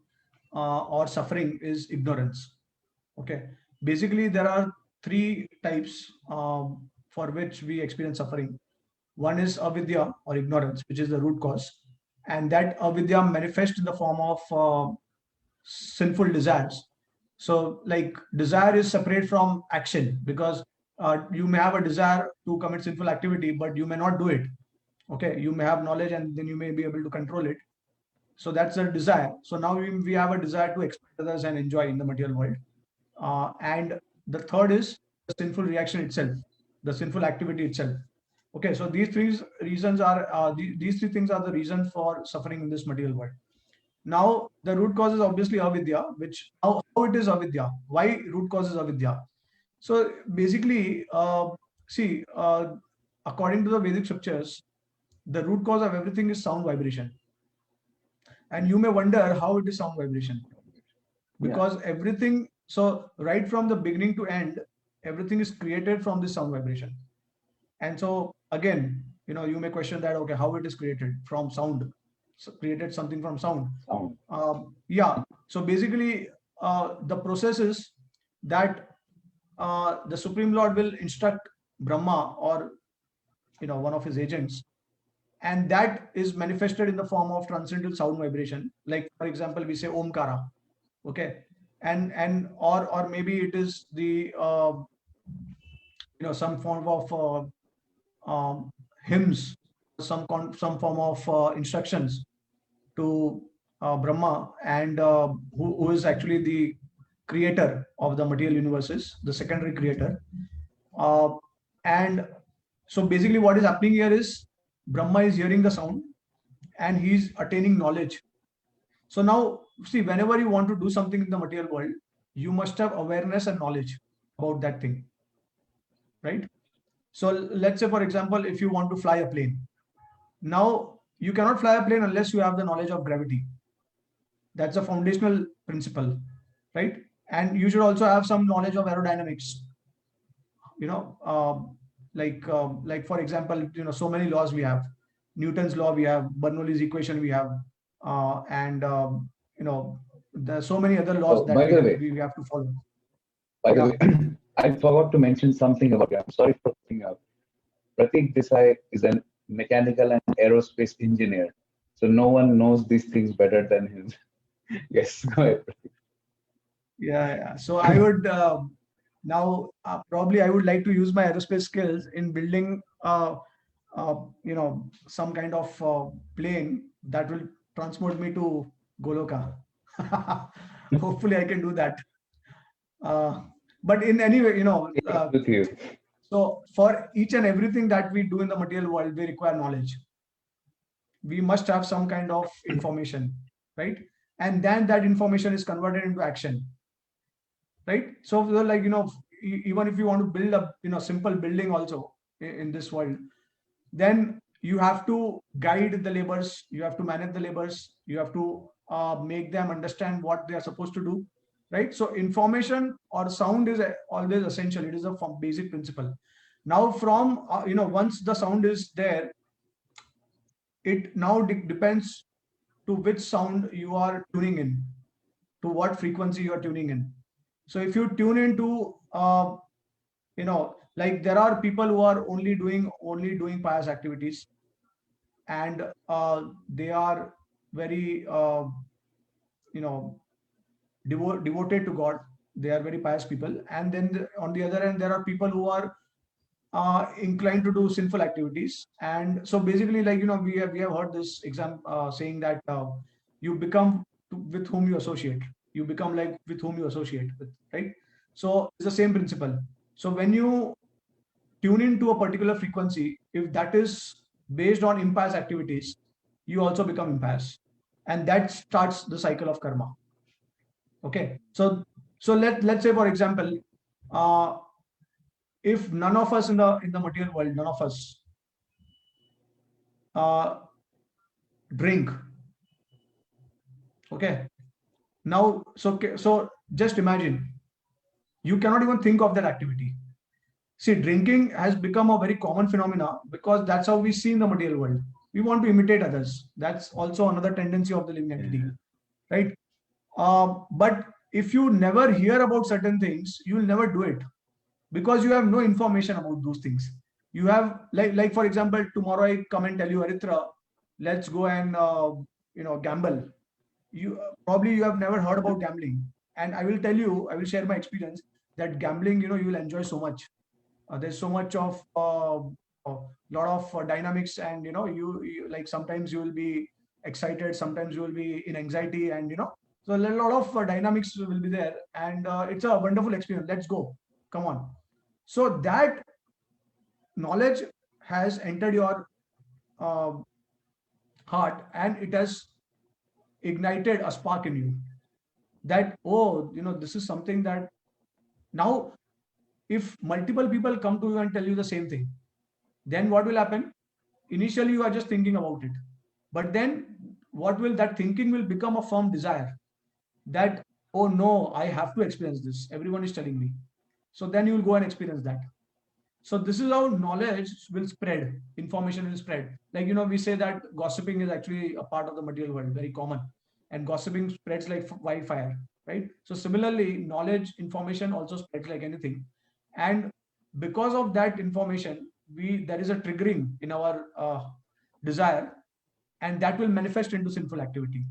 S1: or suffering is ignorance. Okay. Basically, there are three types for which we experience suffering. One is avidya or ignorance, which is the root cause, and that avidya manifests in the form of sinful desires. So, like, desire is separate from action because you may have a desire to commit sinful activity, but you may not do it. Okay, you may have knowledge and then you may be able to control it. So that's a desire. So now we have a desire to exploit others and enjoy in the material world. And the third is the sinful reaction itself, the sinful activity itself. Okay, so these three reasons are these three things are the reason for suffering in this material world. Now the root cause is obviously avidya, which how it is avidya. Why root cause is avidya? So basically, see, according to the Vedic scriptures, the root cause of everything is sound vibration. And you may wonder how it is sound vibration
S2: Yeah.
S1: because everything, so right from the beginning to end, everything is created from this sound vibration. And so again, you may question that, okay, how it is created from sound, so created something from sound.
S2: Sound.
S1: Yeah. So basically, the process is that the Supreme Lord will instruct Brahma or one of his agents, and that is manifested in the form of transcendental sound vibration. Like for example, we say Omkara, okay, and or maybe it is the some form of hymns, some form of instructions to Brahma, and who is actually the creator of the material universes, the secondary creator. Uh, and so basically, what is happening here is Brahma is hearing the sound and he's attaining knowledge. So now, see, whenever you want to do something in the material world, you must have awareness and knowledge about that thing, right? So let's say, for example, if you want to fly a plane, now you cannot fly a plane unless you have the knowledge of gravity. That's a foundational principle, right? And you should also have some knowledge of aerodynamics. You know, like for example, so many laws we have. Newton's law we have, Bernoulli's equation we have, and there's so many other laws
S2: Oh,
S1: that
S2: by the way,
S1: we have to follow.
S2: by the
S1: Yeah.
S2: way, I forgot to mention something about you. I'm sorry for putting up. Pratik Desai is a mechanical and aerospace engineer, so no one knows these things better than him. Yes, go ahead.
S1: Yeah, yeah. So I would now probably I would like to use my aerospace skills in building some kind of plane that will transport me to Goloka. Hopefully I can do that. uh, but in any way,
S2: With you.
S1: so for each and everything that we do in the material world, we require knowledge. We must have some kind of information, right? And then that information is converted into action, right? So like, even if you want to build a simple building also in this world, then you have to guide the laborers, you have to manage the laborers, you have to make them understand what they are supposed to do, right? So information or sound is always essential. It is a basic principle. Now from once the sound is there, it now depends to which sound you are tuning in, to what frequency you are tuning in. So if you tune into like there are people who are only doing pious activities, and they are very you know devoted to God. They are very pious people. And then on the other end, there are people who are inclined to do sinful activities. And so basically, like, we have heard this exam saying that you become with whom you associate. You become like with whom you associate with, right? So it's the same principle. So when you tune into a particular frequency, if that is based on impious activities, you also become impious, and that starts the cycle of karma. Okay, so let's say, for example, uh, if none of us in the material world, none of us uh, drink. Okay, now so just imagine, you cannot even think of that activity. See, drinking has become a very common phenomena because that's how we see in the material world. We want to imitate others. That's also another tendency of the living entity,
S2: Yeah.
S1: right? But if you never hear about certain things, you will never do it because you have no information about those things. You have, like for example, tomorrow I come and tell you, Aritra, let's go and gamble. You probably you have never heard about gambling, and I will tell you, I will share my experience that gambling, you will enjoy so much. There's so much of lot of dynamics, and you like sometimes you will be excited, sometimes you will be in anxiety, and so a lot of dynamics will be there, and it's a wonderful experience. Let's go, come on. So that knowledge has entered your uh, heart, and it has ignited a spark in you, that, oh, this is something that now, if multiple people come to you and tell you the same thing, then what will happen? Initially you are just thinking about it, but then what will that thinking will become a firm desire, that, oh no, I have to experience this, everyone is telling me. So then you will go and experience that. So this is how knowledge will spread, information will spread. Like, we say that gossiping is actually a part of the material world, very common, and gossiping spreads like wildfire, right? So similarly, knowledge, information also spreads like anything. And because of that information, there is a triggering in our desire, and that will manifest into sinful activity.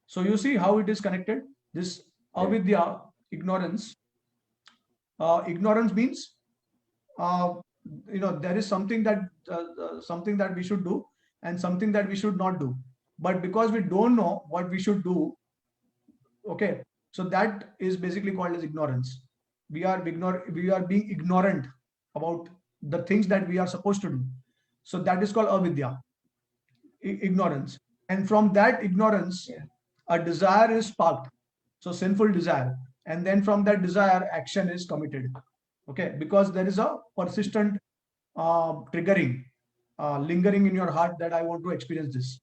S1: So you see how it is connected. This
S2: Yeah.
S1: avidya, ignorance. Ignorance means, uh, there is something that we should do, and something that we should not do. But because we don't know what we should do, okay, so that is basically called as ignorance. We are being ignorant about the things that we are supposed to do. So that is called avidya, ignorance. And from that ignorance,
S2: Yeah.
S1: a desire is sparked, so sinful desire. And then from that desire, action is committed. Okay, because there is a persistent triggering, lingering in your heart, that I want to experience this.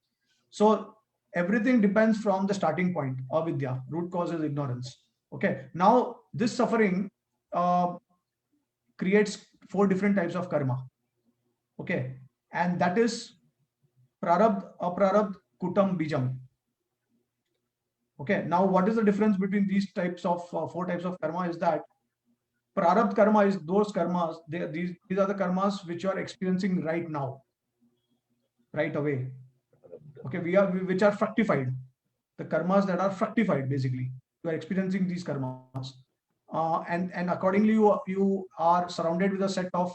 S1: So everything depends from the starting point, avidya. Root cause is ignorance. Okay. Now this suffering uh, creates four different types of karma. Okay, and that is prarabdha, aprarabdha, kutam, bijam. Okay. Now what is the difference between these types of four types of karma is that prarabdha karma is those karmas. These are the karmas which you are experiencing right now, right away. Okay, which are fructified, the karmas that are fructified, basically you are experiencing these karmas, and accordingly you are surrounded with a set of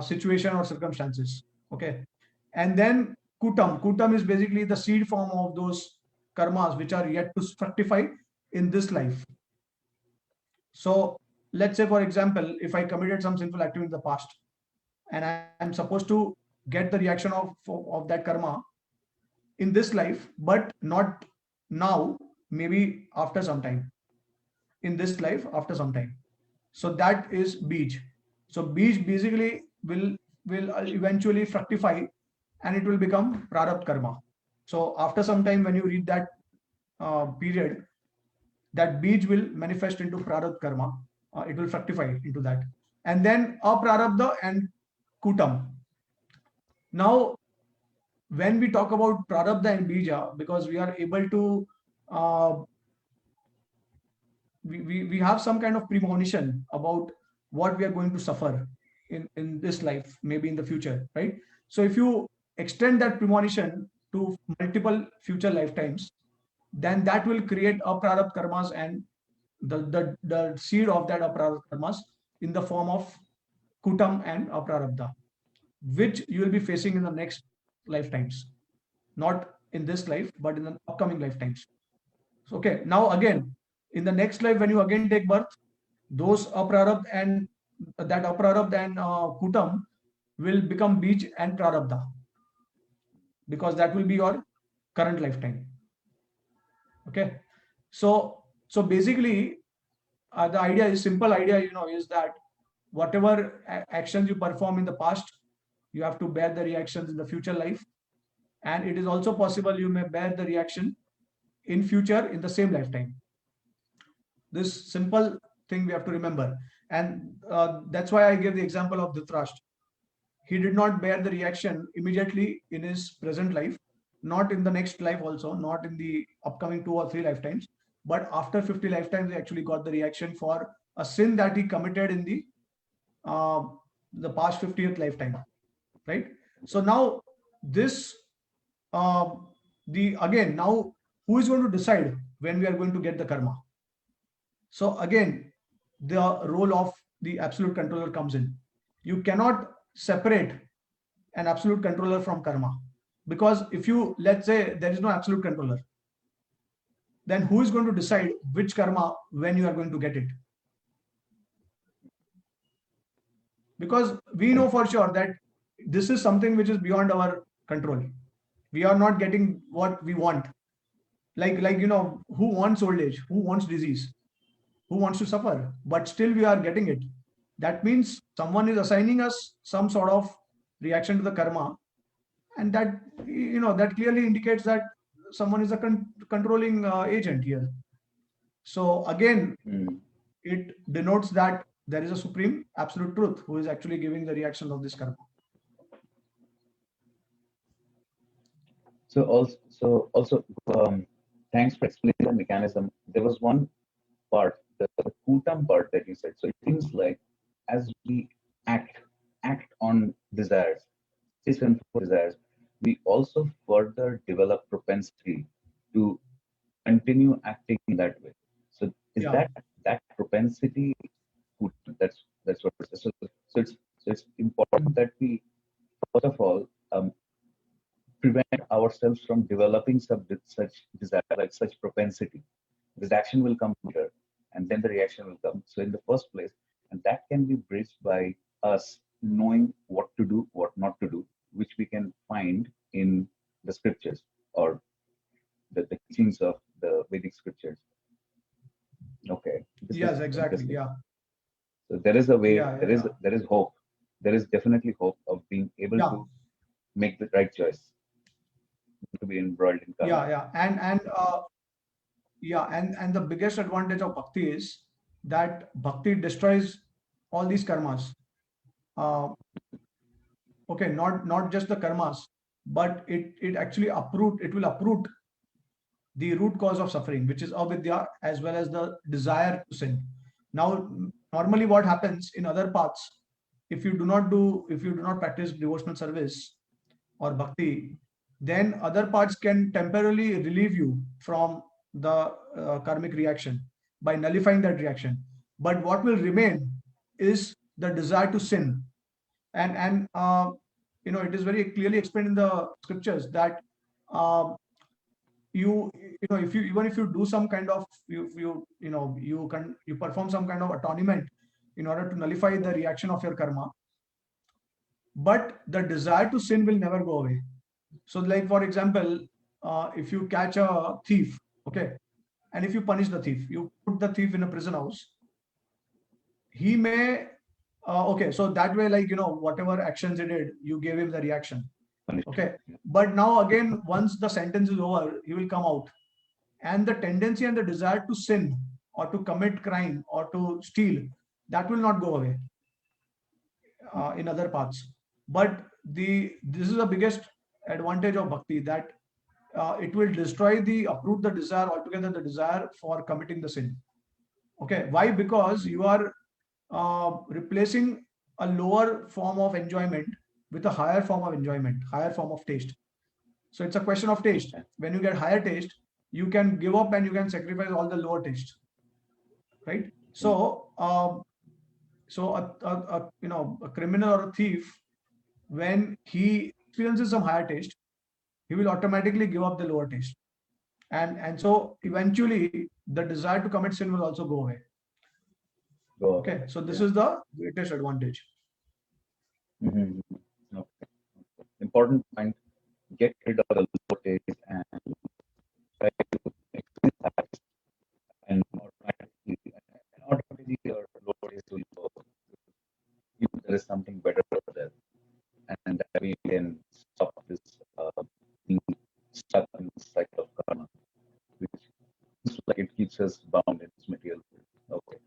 S1: situation or circumstances. Okay, and then kutam is basically the seed form of those karmas which are yet to fructify in this life. So let's say, for example, if I committed some sinful activity in the past and I'm supposed to get the reaction of that karma in this life, but not now, maybe after some time, in this life after some time. So that is beej. So beej basically will eventually fructify and it will become prarabdha karma. So after some time, when you read that period, that beej will manifest into prarabdha karma. It will fructify into that, and then aprarabdha and kutam. Now when we talk about prarabdha and bija, because we are able to uh, we have some kind of premonition about what we are going to suffer in this life, maybe in the future, right? So if you extend that premonition to multiple future lifetimes, then that will create aprarabdha karmas, and the seed of that aprarabdha karmas in the form of kutam and aprarabdha, which you will be facing in the next lifetimes, not in this life but in the upcoming lifetimes. So, okay, now again, in the next life when you again take birth, those aprarabdha and that aprarabdha and kutam will become bij and prarabdha, because that will be your current lifetime. Okay, so basically the idea is simple idea, is that whatever actions you perform in the past, you have to bear the reactions in the future life, and it is also possible you may bear the reaction in future in the same lifetime. This simple thing we have to remember, and that's why I gave the example of Dhritarashtra. He did not bear the reaction immediately in his present life, not in the next life also, not in the upcoming 2 or 3 lifetimes, but after 50 lifetimes he actually got the reaction for a sin that he committed in uh, the past 50th lifetime, right? So now this uh, the again now who is going to decide when we are going to get the karma? So again, the role of the absolute controller comes in. You cannot separate an absolute controller from karma, because if you, let's say, there is no absolute controller, then who is going to decide which karma when you are going to get it? Because we know for sure that this is something which is beyond our control. We are not getting what we want. Like who wants old age? Who wants disease? Who wants to suffer? But still we are getting it. That means someone is assigning us some sort of reaction to the karma, and that clearly indicates that someone is a controlling agent here. So again,
S2: Mm.
S1: it denotes that there is a supreme absolute truth who is actually giving the reaction of this karma.
S2: So also, thanks for explaining the mechanism. There was one part, the kutam part that you said. So it seems like as we act act on desires, these sinful desires, we also further develop propensity to continue acting in that way. So is
S1: Yeah.
S2: that propensity? That's what it is. So it's important that we first of all prevent ourselves from developing such desire, like such propensity. This action will come later, and then the reaction will come. So in the first place, and that can be bridged by us knowing what to do, what not to do, which we can find in the scriptures or the teachings of the Vedic scriptures. Okay, this is
S1: Yes, exactly.
S2: interesting.
S1: Yeah.
S2: So there is a way,
S1: Yeah.
S2: there
S1: Yeah.
S2: is
S1: Yeah.
S2: there is hope. There is definitely hope of being able
S1: Yeah.
S2: to make the right choice, to be embroiled in karma.
S1: Yeah. Yeah. And yeah, and the biggest advantage of bhakti is that bhakti destroys all these karmas. Uh, okay, not just the karmas, but it actually will uproot the root cause of suffering, which is avidya, as well as the desire to sin. Now, normally what happens in other paths, if you do not practice devotional service or bhakti, then other parts can temporarily relieve you from the karmic reaction by nullifying that reaction. But what will remain is the desire to sin. And it is very clearly explained in the scriptures that uh, if you even if you do some kind of you perform some kind of atonement in order to nullify the reaction of your karma, but the desire to sin will never go away. So, like for example, if you catch a thief, okay, and if you punish the thief, you put the thief in a prison house, he may, okay, so that way, like, whatever actions he did, you gave him the reaction, okay. But now again, once the sentence is over, he will come out, and the tendency and the desire to sin or to commit crime or to steal, that will not go away in other paths. But this is the biggest advantage of bhakti, that it will destroy the uproot the desire altogether, the desire for committing the sin. Okay, why? Because you are replacing a lower form of enjoyment with a higher form of enjoyment, higher form of taste. So it's a question of taste. When you get higher taste, you can give up and you can sacrifice all the lower taste, right? So a criminal or a thief, when he experiences some higher taste, he will automatically give up the lower taste, and so eventually the desire to commit sin will also go away. Okay, so this is the greatest advantage.
S2: Mhm. Okay. Important point. Get rid of the low taste and try to experience that, and automatically your low taste will go. If there is something better there, and that we can stop this being stuck in this cycle of karma, which looks like it keeps us bound in this material world. Okay.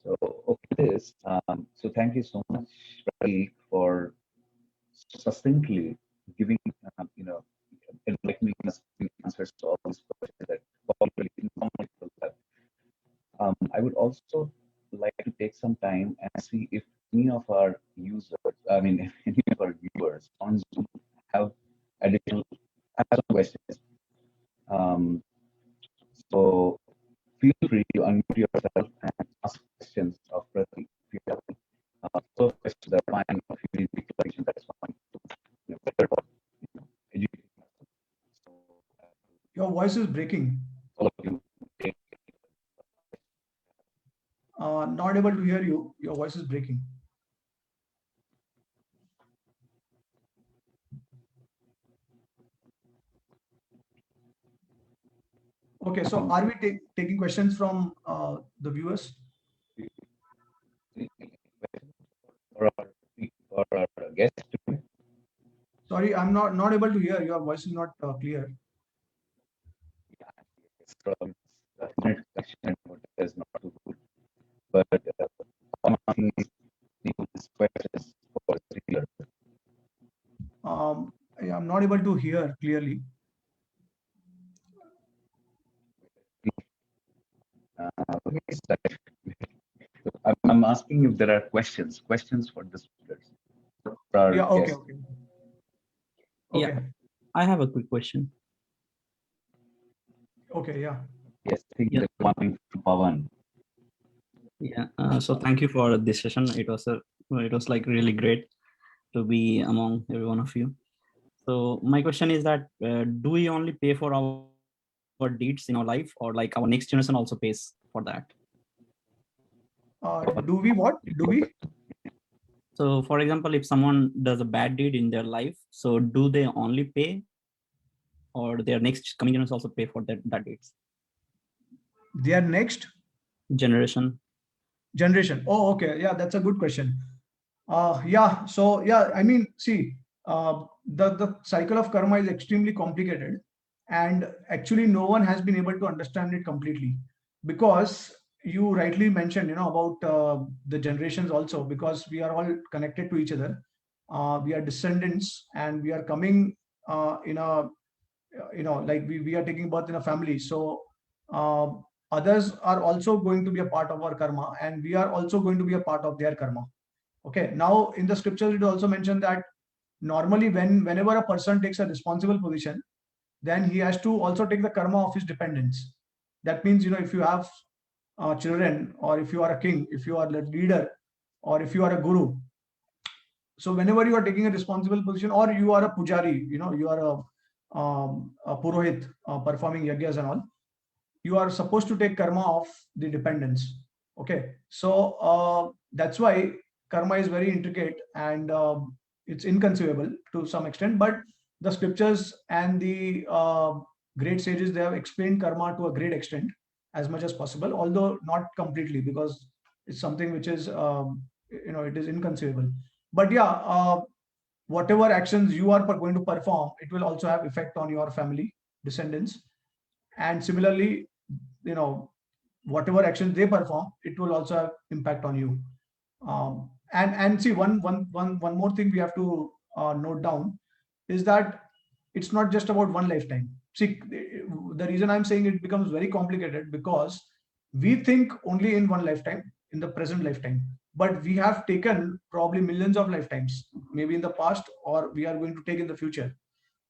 S2: So, okay, this. So, thank you so much, Ravi, for succinctly giving, enlightening us with answers to all these questions that probably normal people have. I would also like to take some time and see if any of our users, I mean, any of our viewers on Zoom have have some questions. Um, so feel free to unmute yourself and ask questions of Pratik. If you have first questions are fine, if you need declaration, that's fine. Better for education. So,
S1: Your voice is breaking.
S2: all of you take.
S1: Not able to hear you. Your voice is breaking. Okay, so are we taking questions from the viewers?
S2: Or our guest.
S1: Sorry, I'm not able to hear. Your voice is not clear.
S2: From internet connection is not too good. But I'm asking these questions for particular.
S1: I'm not able to hear clearly.
S2: I'm asking if there are questions for the speakers.
S1: Yeah, okay, okay.
S3: Yeah,
S1: Okay,
S3: I have a quick question.
S1: okay, yeah.
S2: Yes, I think
S3: Yeah.
S2: the one from Pawan.
S3: Yeah, so thank you for this session. It was like really great to be among every one of you. So my question is that do we only pay for our deeds in our life, or like our next generation also pays for that?
S1: Do we what? Do we?
S3: So for example, if someone does a bad deed in their life, so do they only pay, or their next coming generations also pay for that deeds?
S1: Their next
S3: Generation.
S1: generation. Oh, okay. Yeah, that's a good question. Yeah. So yeah, I mean, see, the cycle of karma is extremely complicated, and actually no one has been able to understand it completely, because you rightly mentioned, about the generations also, because we are all connected to each other. We are descendants, and we are coming in a, like we are taking birth in a family. So uh, others are also going to be a part of our karma, and we are also going to be a part of their karma. Okay, now in the scriptures it also mentioned that normally whenever a person takes a responsible position, then he has to also take the karma of his dependents. That means, if you have children, or if you are a king, if you are a leader, or if you are a guru, so whenever you are taking a responsible position, or you are a pujari, you are a purohit, performing yagyas and all, you are supposed to take karma of the dependents. Okay, so that's why karma is very intricate, and it's inconceivable to some extent, but the scriptures and the great sages, they have explained karma to a great extent, as much as possible, although not completely, because it's something which is, it is inconceivable. But yeah, whatever actions you are going to perform, it will also have effect on your family descendants. And similarly, you know whatever actions they perform, it will also have impact on you. And see, one more thing we have to note down is that it's not just about one lifetime. See, the reason I'm saying it becomes very complicated, because we think only in one lifetime, in the present lifetime, but we have taken probably millions of lifetimes, maybe in the past, or we are going to take in the future.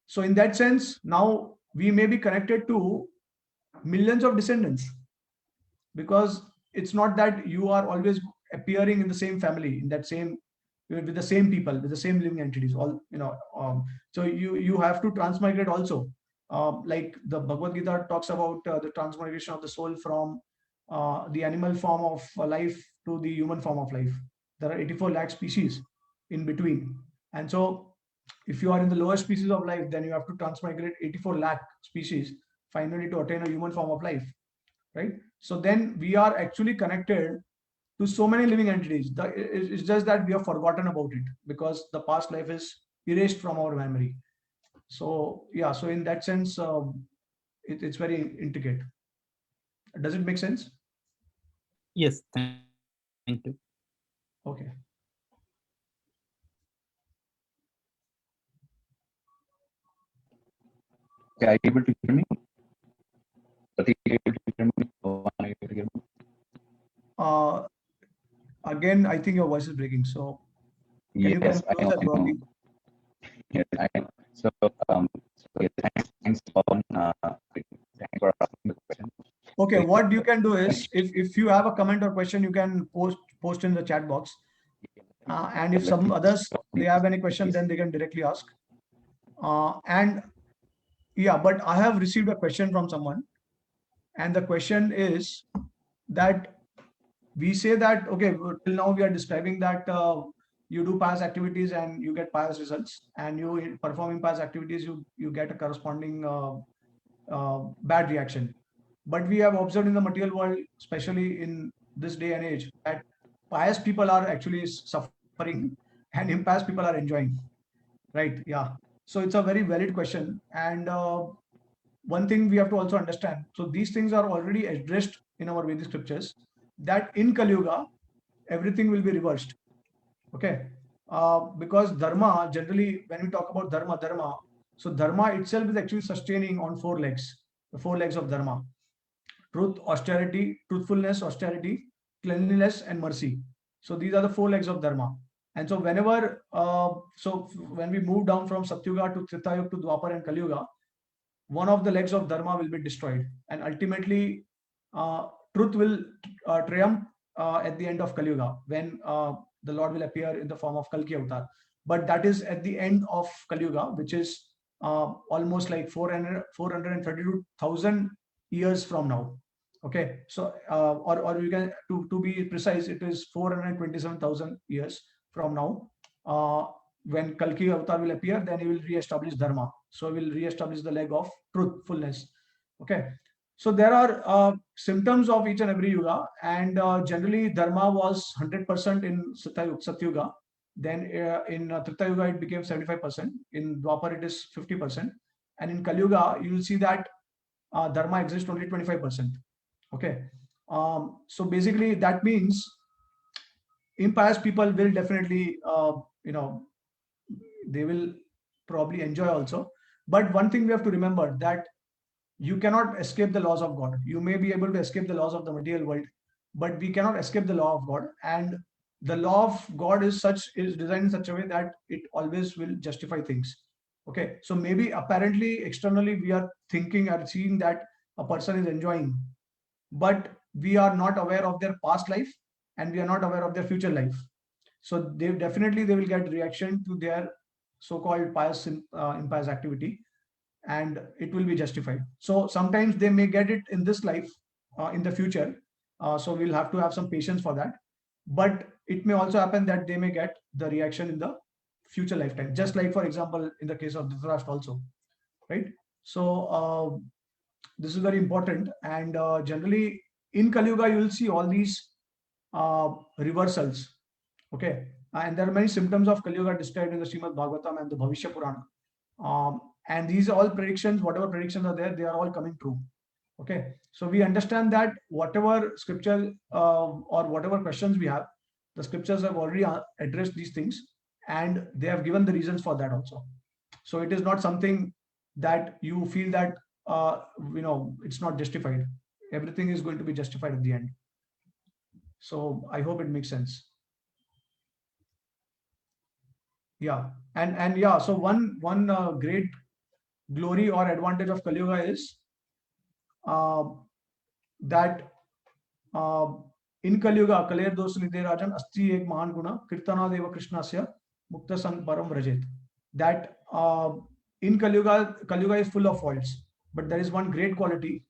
S1: So in that sense, now we may be connected to millions of descendants, because it's not that you are always appearing in the same family, in that same, with the same people, with the same living entities, all, so you have to transmigrate also. Like the Bhagavad Gita talks about the transmigration of the soul from the animal form of life to the human form of life. There are 84 lakh species in between, and so if you are in the lower species of life, then you have to transmigrate 84 lakh species finally to attain a human form of life, right? So then we are actually connected to so many living entities. It's just that we have forgotten about it, because the past life is erased from our memory. So yeah, so in that sense, it's very intricate. Does it make sense?
S3: Yes, thank you.
S1: Okay.
S2: Yeah, are you able to hear me? Are you able to hear me? Oh, are you able to hear me?
S1: Uh, Again, I think your voice is breaking. So can you come
S2: Yes, I know,
S1: closer,
S2: I know.
S1: probably?
S2: Yes, I know. So yeah, thanks, Pawan. Thanks for asking the question.
S1: Okay,
S2: So,
S1: what you can do is, if you have a comment or question, you can post in the chat box. And if
S2: let
S1: some
S2: me
S1: others,
S2: stop,
S1: they have any question,
S2: please.
S1: then they can directly ask. And yeah, but I have received a question from someone, and the question is that we say that, okay, till now we are describing that you do pious activities and you get pious results, and you performing pious activities, you get a corresponding bad reaction. But we have observed in the material world, especially in this day and age, that pious people are actually suffering and impious people are enjoying. Right? Yeah. So it's a very valid question, and one thing we have to also understand. So these things are already addressed in our Vedic scriptures, that in Kali Yuga everything will be reversed. Okay, because dharma, generally when we talk about dharma, so dharma itself is actually sustaining on four legs, the four legs of dharma: truth, austerity, truthfulness, austerity, cleanliness, and mercy. So these are the four legs of dharma. And so whenever, when we move down from Satyuga to Treta Yuga to Dwapar and Kali Yuga, one of the legs of dharma will be destroyed, and ultimately uh, truth will triumph at the end of Kali Yuga, when the Lord will appear in the form of Kalki Avatar. But that is at the end of Kali Yuga, which is almost like 432,000 years from now. Okay, so or you can, to be precise, it is 427,000 years from now. When Kalki Avatar will appear, then he will re-establish Dharma. So he will re-establish the leg of truthfulness. Okay. So there are symptoms of each and every yuga, and generally Dharma was 100% in Satyuga. Then in Treta Yuga it became 75%. In Dwapar it is 50%, and in Kali Yuga you will see that dharma exists only 25%. Okay, so basically that means impious people will definitely, you know, they will probably enjoy also. But one thing we have to remember, that you cannot escape the laws of God. You may be able to escape the laws of the material world, but we cannot escape the law of God. And the law of God is designed in such a way that it always will justify things. Okay, so maybe apparently externally we are thinking or seeing that a person is enjoying, but we are not aware of their past life and we are not aware of their future life. So they will get reaction to their so-called impious activity, and it will be justified. So sometimes they may get it in this life, in the future. So we'll have to have some patience for that. But it may also happen that they may get the reaction in the future lifetime. Just like, for example, in the case of Dhritarashtra also, right? So this is very important. And generally in Kali Yuga, you will see all these reversals. Okay, and there are many symptoms of Kali Yuga described in the Srimad Bhagavatam and the Bhavishya Purana. And these all predictions, whatever predictions are there, they are all coming true. Okay, so we understand that whatever scripture or whatever questions we have, the scriptures have already addressed these things, and they have given the reasons for that also. So it is not something that you feel that it's not justified. Everything is going to be justified at the end. So I hope it makes sense. Yeah, and yeah, so one great glory or advantage of Kali Yuga is uh, that uh, in Kali Yuga, Kalir dos nidhe rajan asti ek mahan guna kirtana deva krishnasya mukta sang param vrajet. That in Kali Yuga is full of faults, but there is one great quality.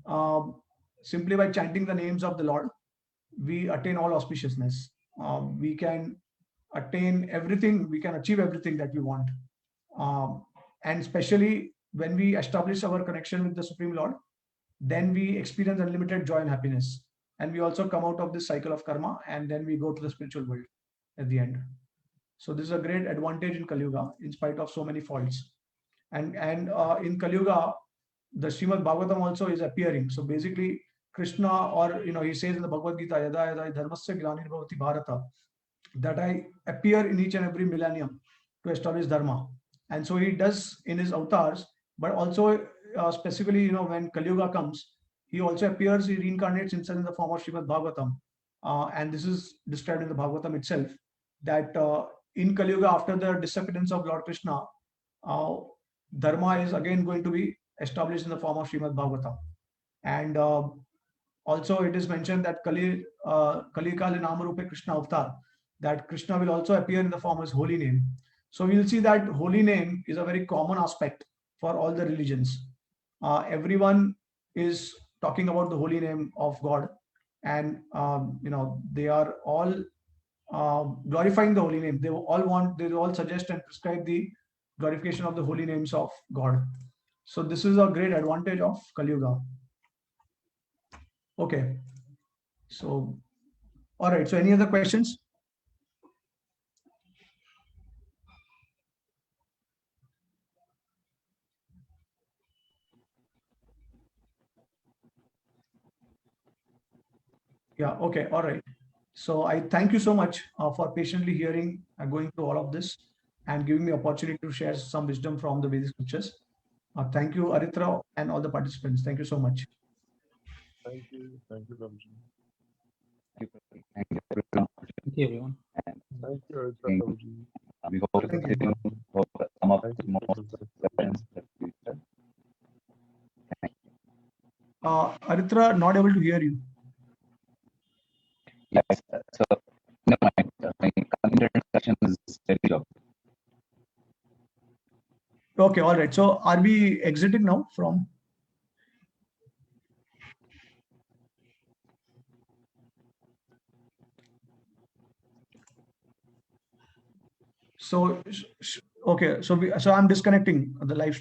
S1: Uh, Simply by chanting the names of the Lord, we attain all auspiciousness. We can attain everything, we can achieve everything that we want. And especially when we establish our connection with the Supreme Lord, then we experience unlimited joy and happiness. And we also come out of this cycle of karma, and then we go to the spiritual world at the end. So this is a great advantage in Kali Yuga, in spite of so many faults. And in Kali Yuga, the Srimad Bhagavatam also is appearing. So basically, Krishna, or he says in the Bhagavad Gita, Yada Yada Dharmasya Glanir Bhavati Bharata, that I appear in each and every millennium to establish Dharma. And so he does in his avatars, but also specifically, when Kali Yuga comes, he also appears, he reincarnates himself in the form of Srimad Bhagavatam. And this is described in the Bhagavatam itself, that in Kali Yuga, after the disappearance of Lord Krishna, Dharma is again going to be established in the form of Srimad Bhagavatam. And also it is mentioned that Kali Kali Namarupe Krishna Avatar, that Krishna will also appear in the form of his holy name. So we'll see that holy name is a very common aspect for all the religions. Everyone is talking about the holy name of God, and they are all glorifying the holy name. They all suggest and prescribe the glorification of the holy names of God. So this is a great advantage of Kali Yuga. Okay. So, all right. So any other questions? Yeah. Okay. All right. So I thank you so much for patiently hearing and going through all of this and giving me opportunity to share some wisdom from the Vedic scriptures. Thank you, Aritra, and all the participants. Thank you so much.
S4: Thank you. Thank you, Prabhuji.
S2: Thank you, everyone.
S3: Thank you, everyone.
S4: Thank you, Aritra,
S2: Thank
S4: Prabhuji.
S2: We hope
S1: Thank
S2: to
S1: you.
S2: for some of
S4: Thank
S2: the
S4: you,
S2: most
S4: Prabhuji.
S2: guidance that we have.
S1: Aritra, not able to hear you.
S2: Yes, so never mind. My computer discussion is very low.
S1: Okay. All right. So are we exiting now from? So okay. So I'm disconnecting the live stream.